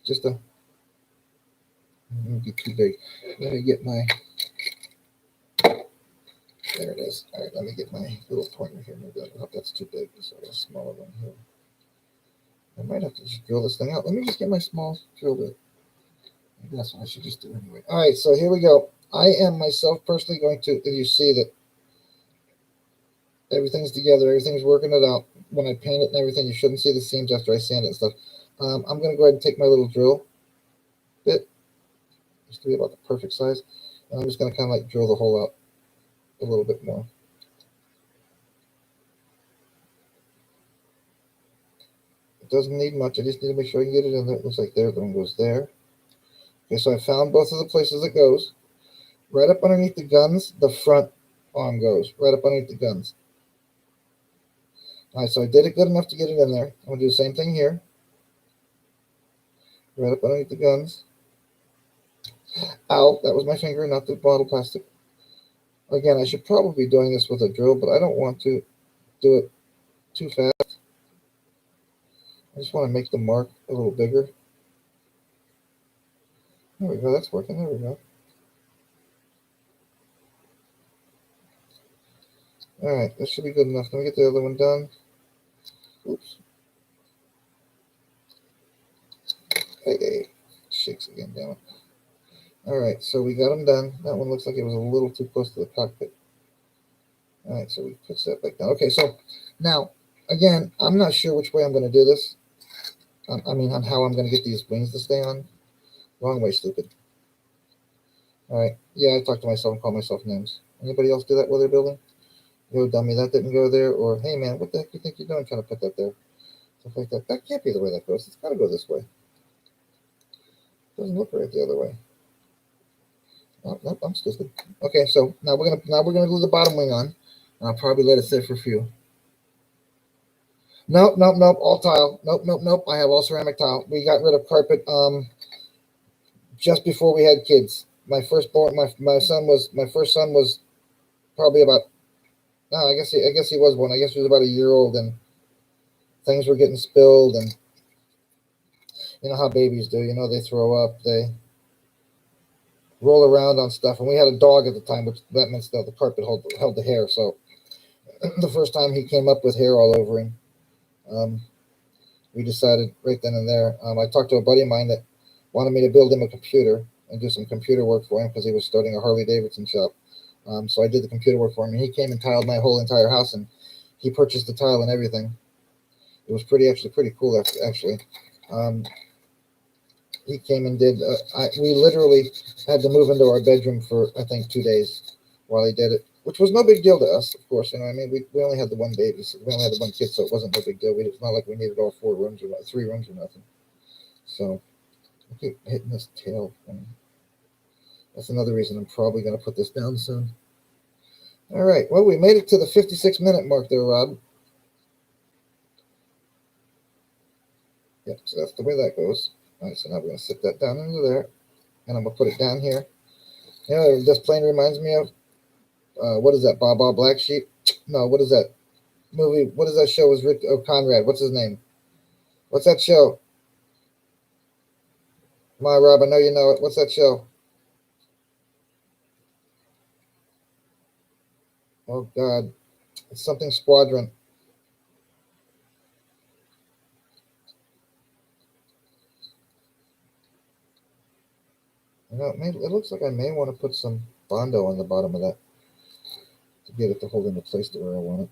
Just to, be too big. Let me get my, there it is. All right, let me get my little pointer here. Maybe that's too big. So I got a smaller one here. I might have to just drill this thing out. Let me just get my small drill bit. Maybe that's what I should just do anyway. All right, so here we go. I am myself personally going to, if you see that everything's together, everything's working it out. When I paint it and everything, you shouldn't see the seams after I sand it and stuff. I'm going to go ahead and take my little drill bit, just to be about the perfect size, and I'm just going to kind of like drill the hole out a little bit more. It doesn't need much. I just need to make sure I can get it in there. It looks like there. The one goes there. Okay, so I found both of the places it goes. Right up underneath the guns, the front arm goes. Right up underneath the guns. All right, so I did it good enough to get it in there. I'm going to do the same thing here. Right up underneath the guns. Ow, that was my finger, not the bottle plastic. Again, I should probably be doing this with a drill, but I don't want to do it too fast. I just want to make the mark a little bigger. There we go, that's working. There we go. All right, that should be good enough. Let me get the other one done. Oops. Hey, shakes again, damn it. All right, so we got them done. That one looks like it was a little too close to the cockpit. All right, so we put that back down. Okay, so now, again, I'm not sure which way I'm going to do this. I mean, on how I'm going to get these wings to stay on. Wrong way, stupid. All right, yeah, I talk to myself and call myself names. Anybody else do that while they're building? Yo, dummy, that didn't go there. Or, hey, man, what the heck do you think you're doing trying to put that there? Stuff like that. That can't be the way that goes. It's got to go this way. It doesn't look right the other way. Oh, nope, I'm stupid. Okay, so now we're gonna glue the bottom wing on. I'll probably let it sit for a few. Nope, all tile. Nope. I have all ceramic tile. We got rid of carpet just before we had kids. My first son was probably about, no, I guess he was one. I guess he was about a year old, and things were getting spilled, and you know how babies do. You know, they throw up, they roll around on stuff, and we had a dog at the time, which that meant that the carpet held the hair. So the first time he came up with hair all over him, we decided right then and there. I talked to a buddy of mine that wanted me to build him a computer and do some computer work for him because he was starting a Harley Davidson shop. So I did the computer work for him, and he came and tiled my whole entire house, and he purchased the tile and everything. It was pretty cool, actually. He came and did. We literally had to move into our bedroom for, I think, 2 days while he did it, which was no big deal to us, of course. You know, I mean, we only had the one baby, so we only had the one kid, so it wasn't no big deal. It's not like we needed all 4 rooms or 3 rooms or nothing. So I keep hitting this tail thing. That's another reason I'm probably going to put this down soon. All right. Well, we made it to the 56-minute mark there, Rob. Yep. So that's the way that goes. All right. So now we're going to sit that down into there. and I'm gonna put it down here. You know, this plane reminds me of what is that? Bob Black Sheep? No, what is that movie? What is that show? Was Rick Conrad? What's his name? What's that show? My Rob, I know you know it. What's that show? Oh God, it's something Squadron. You know, it looks like I may want to put some Bondo on the bottom of that to get it to hold into place to where I want it.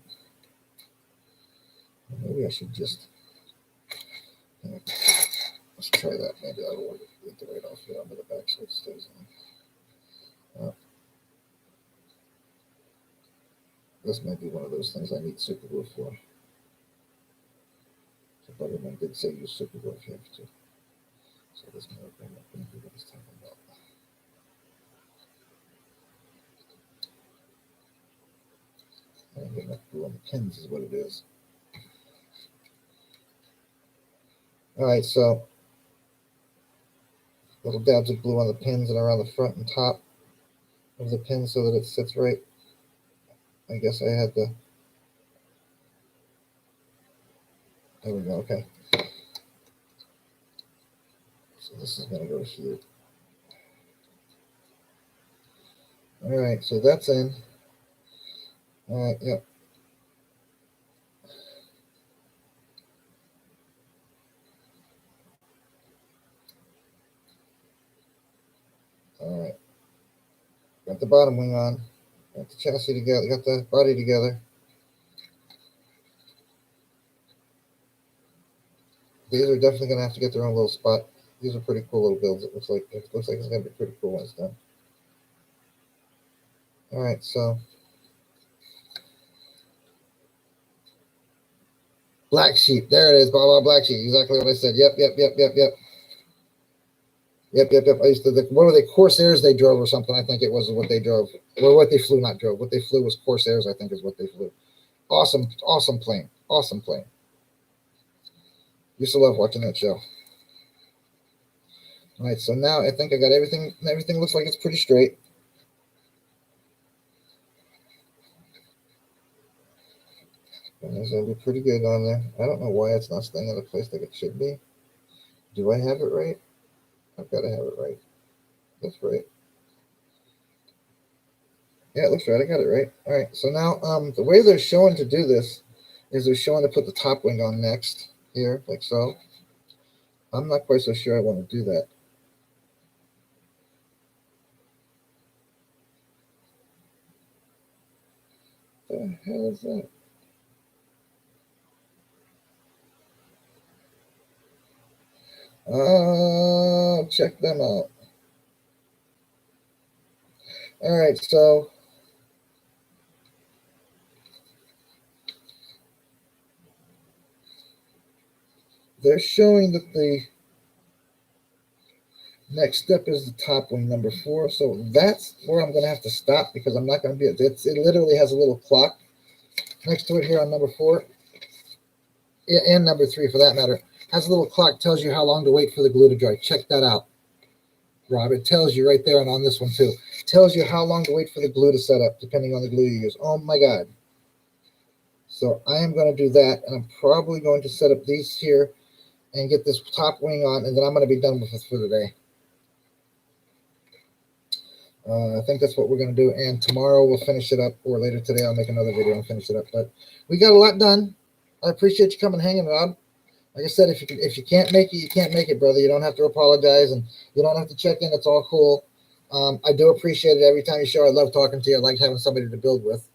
Maybe I should just. Let's try that. Maybe that'll work. Get the weight off here onto the back so it stays on. This might be one of those things I need super glue for. The Butterman did say use super glue if you have to. So this might be what he's talking about. I didn't get enough glue on the pins is what it is. All right, so little dabs of glue on the pins and around the front and top of the pin so that it sits right. I guess I had to. There we go. Okay. So this is going to go here. All right, so that's in. All right, yep. All right. Got the bottom wing on. Got the chassis together. Got the body together. These are definitely going to have to get their own little spot. These are pretty cool little builds. It looks like it's going to be pretty cool when it's done. All right, so Black Sheep. There it is. Black Sheep. Exactly what I said. Yep. I used to. What were they? Corsairs they drove or something? I think it was what they drove. Or what they flew, not drove. What they flew was Corsairs. I think is what they flew. Awesome plane. Awesome plane. Used to love watching that show. All right, so now I think I got everything. Everything looks like it's pretty straight. And it's gonna be pretty good on there. I don't know why it's not staying in the place like it should be. Do I have it right? I've got to have it right. That's right. Yeah, it looks right. I got it right. All right. So now, the way they're showing to do this is they're showing to put the top wing on next here, like so. I'm not quite so sure I want to do that. What the hell is that? Check them out. All right, so they're showing that the next step is the top wing, number 4. So that's where I'm going to have to stop because I'm not going to be. It literally has a little clock next to it here on number 4, and number 3 for that matter. Has a little clock, tells you how long to wait for the glue to dry. Check that out, Rob. It tells you right there, and on this one too. It tells you how long to wait for the glue to set up, depending on the glue you use. Oh my God. So I am going to do that, and I'm probably going to set up these here and get this top wing on, and then I'm going to be done with it for the day. I think that's what we're going to do, and tomorrow we'll finish it up, or later today I'll make another video and finish it up. But we got a lot done. I appreciate you coming hanging, Rob. Like I said, if you can't make it, you can't make it, brother. You don't have to apologize, and you don't have to check in. It's all cool. I do appreciate it every time you show. I love talking to you. I like having somebody to build with.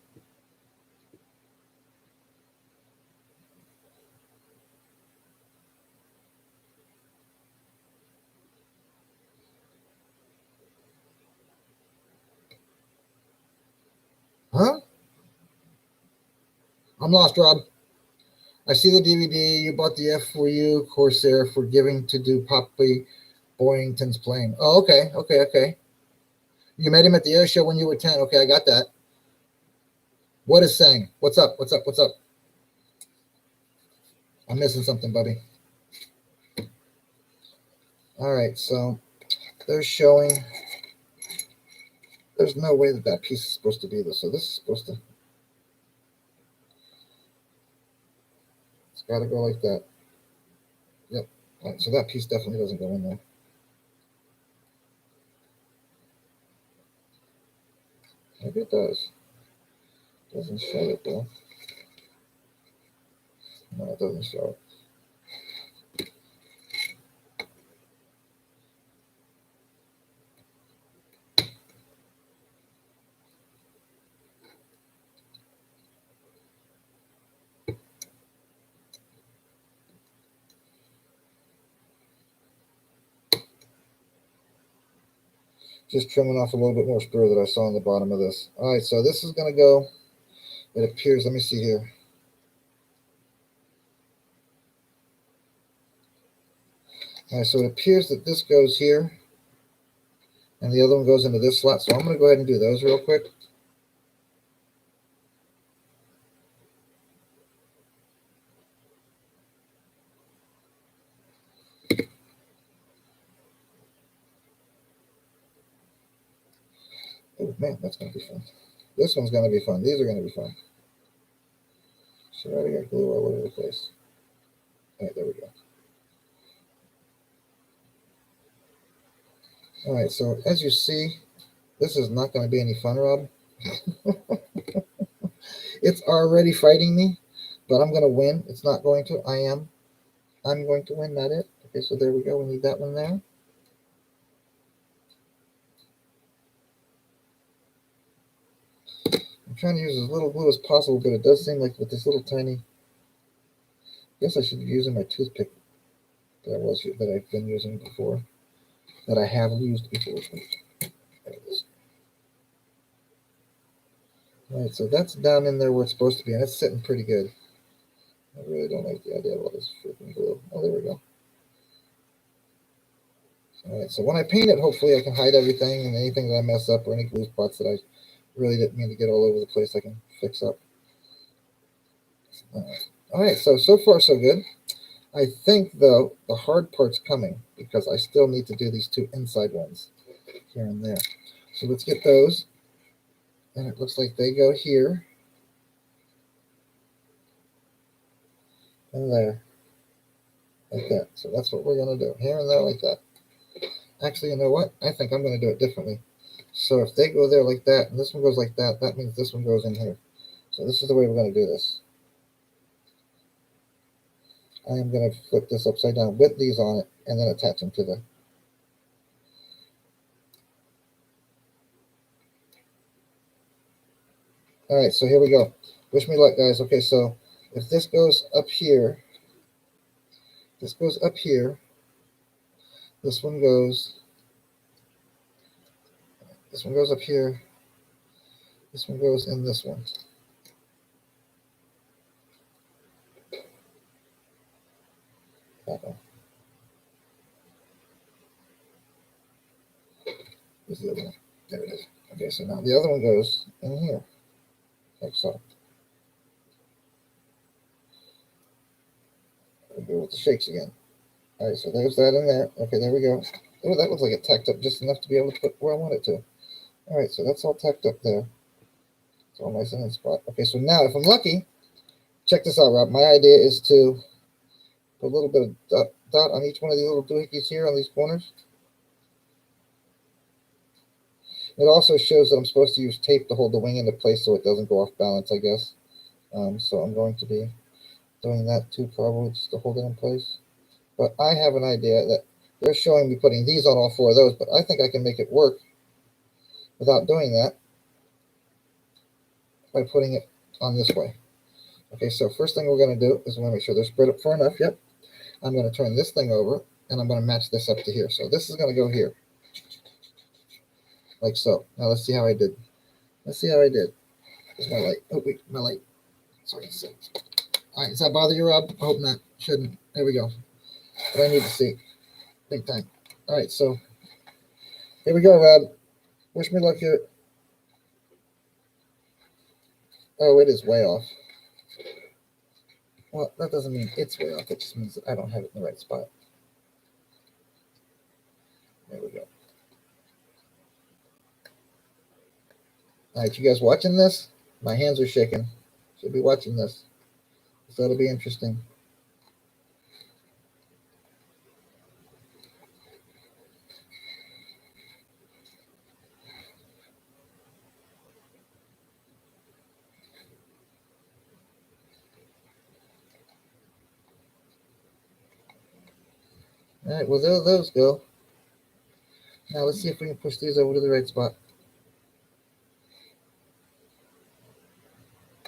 Huh? I'm lost, Rob. I see the DVD. You bought the F-4U Corsair for giving to do Poppy Boyington's plane. Oh, okay. You met him at the air show when you were 10. Okay, I got that. What is saying? What's up? I'm missing something, buddy. All right, so they're showing there's no way that that piece is supposed to be this. So this is supposed to, it's got to go like that. Yep. All right, so that piece definitely doesn't go in there. Maybe it does. Doesn't show it though. No, it doesn't show it. Just trimming off a little bit more sprue that I saw on the bottom of this. All right, so this is going to go, it appears, let me see here. All right, so it appears that this goes here, and the other one goes into this slot. So I'm going to go ahead and do those real quick. Oh, man, that's going to be fun. This one's going to be fun. These are going to be fun. So I already got glue all over the place. All right, there we go. All right, so as you see, this is not going to be any fun, Rob. It's already fighting me, but I'm going to win. It's not going to. I'm going to win, not it. Okay, so there we go. We need that one there. I'm trying to use as little glue as possible, but it does seem like with this little tiny, I guess I should be using my toothpick that I've been using before, that I have used before. There it is. All right, so that's down in there where it's supposed to be, and it's sitting pretty good. I really don't like the idea of all this freaking glue. Oh, there we go. All right, so when I paint it, hopefully I can hide everything, and anything that I mess up or any glue spots that I really didn't mean to get all over the place, I can fix up. All right, so far so good. I think, though, the hard part's coming because I still need to do these two inside ones here and there. So let's get those. And it looks like they go here and there, like that. So that's what we're going to do, here and there like that. Actually, you know what? I think I'm going to do it differently. So if they go there like that, and this one goes like that, that means this one goes in here. So this is the way we're going to do this. I am going to flip this upside down with these on it, and then attach them to the... All right, so here we go. Wish me luck, guys. Okay, so if this goes up here, this goes up here, this one goes up here, this one goes in this one. Where's the other one? There it is. Okay, so now the other one goes in here, like so. We'll go with the shakes again. All right, so there's that in there. Okay, there we go. Oh, that looks like it tacked up just enough to be able to put where I want it to. All right, so that's all tacked up there. It's all nice and in spot. Okay, so now if I'm lucky, check this out, Rob. My idea is to put a little bit of dot on each one of these little doohickeys here on these corners. It also shows that I'm supposed to use tape to hold the wing into place so it doesn't go off balance, I guess. So I'm going to be doing that too, probably just to hold it in place. But I have an idea that they're showing me putting these on all four of those, but I think I can make it work without doing that by putting it on this way. Okay, so first thing we're going to do is we're going to make sure they're spread up far enough. Yep. I'm going to turn this thing over, and I'm going to match this up to here. So this is going to go here, like so. Now let's see how I did. Let's see how I did. There's my light. Oh, wait, my light. Sorry. All right, does that bother you, Rob? I hope not. Shouldn't. There we go. But I need to see. Big time. All right, so here we go, Rob. Wish me luck here. Oh, it is way off. Well, that doesn't mean it's way off. It just means that I don't have it in the right spot. There we go. All right, you guys watching this? My hands are shaking. Should be watching this. So it'll be interesting. All right, well, there those go. Now let's see if we can push these over to the right spot.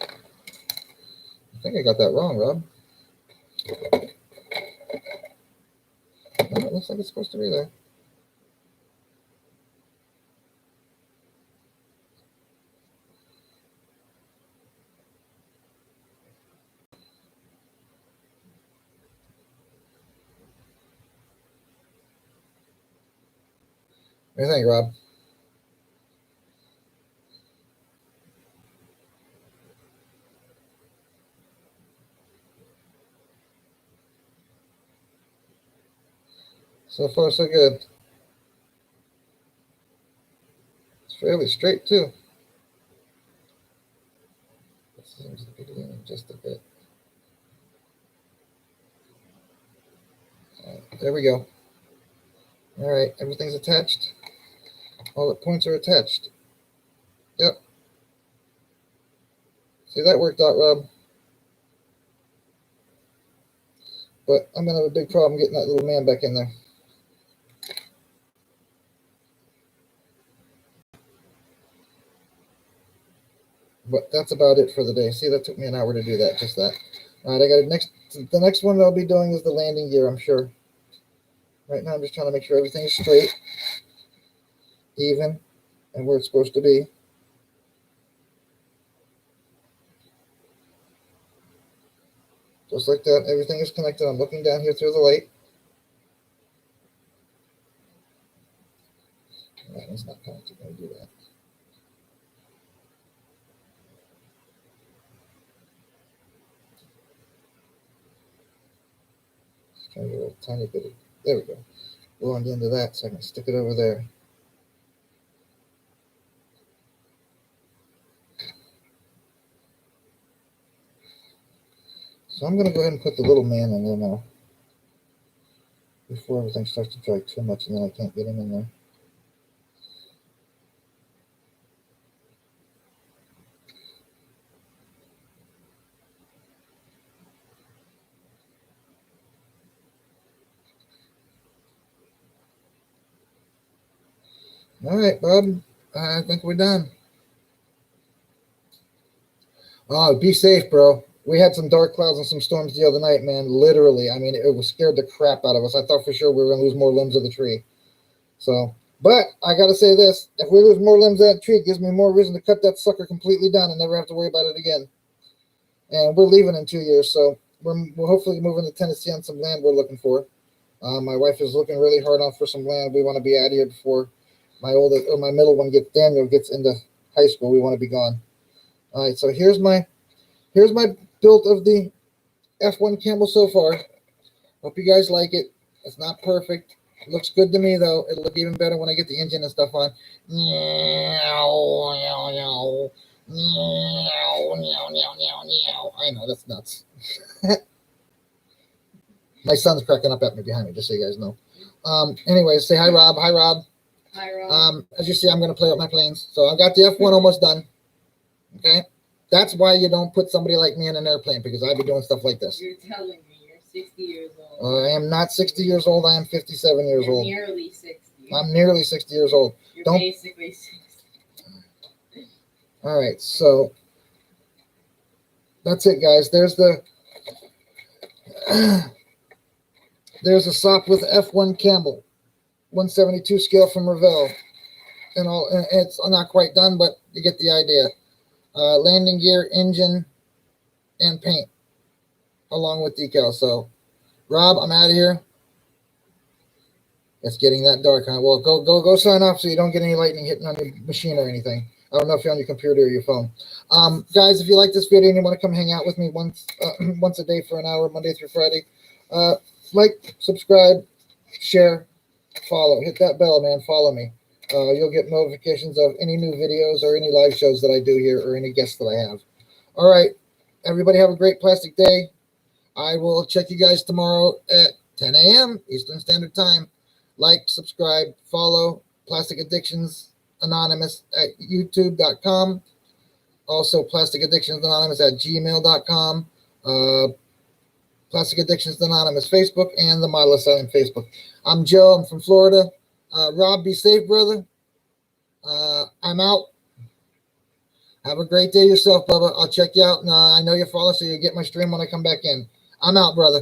I think I got that wrong, Rob. No, it looks like it's supposed to be there. What do you think, Rob? So far, so good. It's fairly straight, too. It seems to be leaning just a bit. All right, there we go. All right, everything's attached. All the points are attached. Yep. See, that worked out, Rob. But I'm going to have a big problem getting that little man back in there. But that's about it for the day. See, that took me an hour to do that, just that. All right, I got it. The next one I'll be doing is the landing gear, I'm sure. Right now, I'm just trying to make sure everything is straight, even, and where it's supposed to be. Just like that, everything is connected. I'm looking down here through the light. That one's not connected. I'm going to do that. Just trying to get a tiny bit of, there we go. Go on the end of that so I can stick it over there. So I'm going to go ahead and put the little man in there now, before everything starts to drag too much and then I can't get him in there. All right, Bob. I think we're done. Oh, be safe, bro. We had some dark clouds and some storms the other night, man. Literally. I mean, it was scared the crap out of us. I thought for sure we were going to lose more limbs of the tree. So, but I got to say this. If we lose more limbs of that tree, it gives me more reason to cut that sucker completely down and never have to worry about it again. And we're leaving in 2 years, so we're hopefully moving to Tennessee on some land we're looking for. My wife is looking really hard on for some land. We want to be out of here before my middle one Daniel gets into high school. We want to be gone. All right, so here's my build of the F-1 Camel so far. Hope you guys like it. It's not perfect. It looks good to me, though. It'll look even better when I get the engine and stuff on. I know, that's nuts. My son's cracking up at me behind me, just so you guys know. Anyways, say hi, Rob. Hi, Rob. Hi, Rob. As you see, I'm going to play with my planes. So I've got the F-1 almost done. Okay? That's why you don't put somebody like me in an airplane, because I'd be doing stuff like this. You're telling me you're 60 years old. I am not 60 years old. I am 57 years You're old. nearly 60. I'm nearly 60 years old. You're Don't. basically 60. All right, so that's it, guys. There's the there's a SOPWITH F-1 Camel, 172 scale from REVELL. And it's not quite done, but you get the idea. Landing gear, engine, and paint, along with decals. So, Rob, I'm out of here. It's getting that dark, huh? Well, go sign off so you don't get any lightning hitting on your machine or anything. I don't know if you're on your computer or your phone. Guys, if you like this video and you want to come hang out with me once a day for an hour, Monday through Friday, like, subscribe, share, follow. Hit that bell, man. Follow me. You'll get notifications of any new videos or any live shows that I do here or any guests that I have. All right. Everybody have a great plastic day. I will check you guys tomorrow at 10 a.m. Eastern Standard Time. Like, subscribe, follow Plastic Addictions Anonymous at youtube.com. Also, Plastic Addictions Anonymous at gmail.com. Plastic Addictions Anonymous Facebook and the Model Asylum Facebook. I'm Joe. I'm from Florida. Rob, be safe, brother. I'm out. Have a great day yourself, Bubba. I'll check you out. I know you follow, so you get my stream when I come back in. I'm out, brother.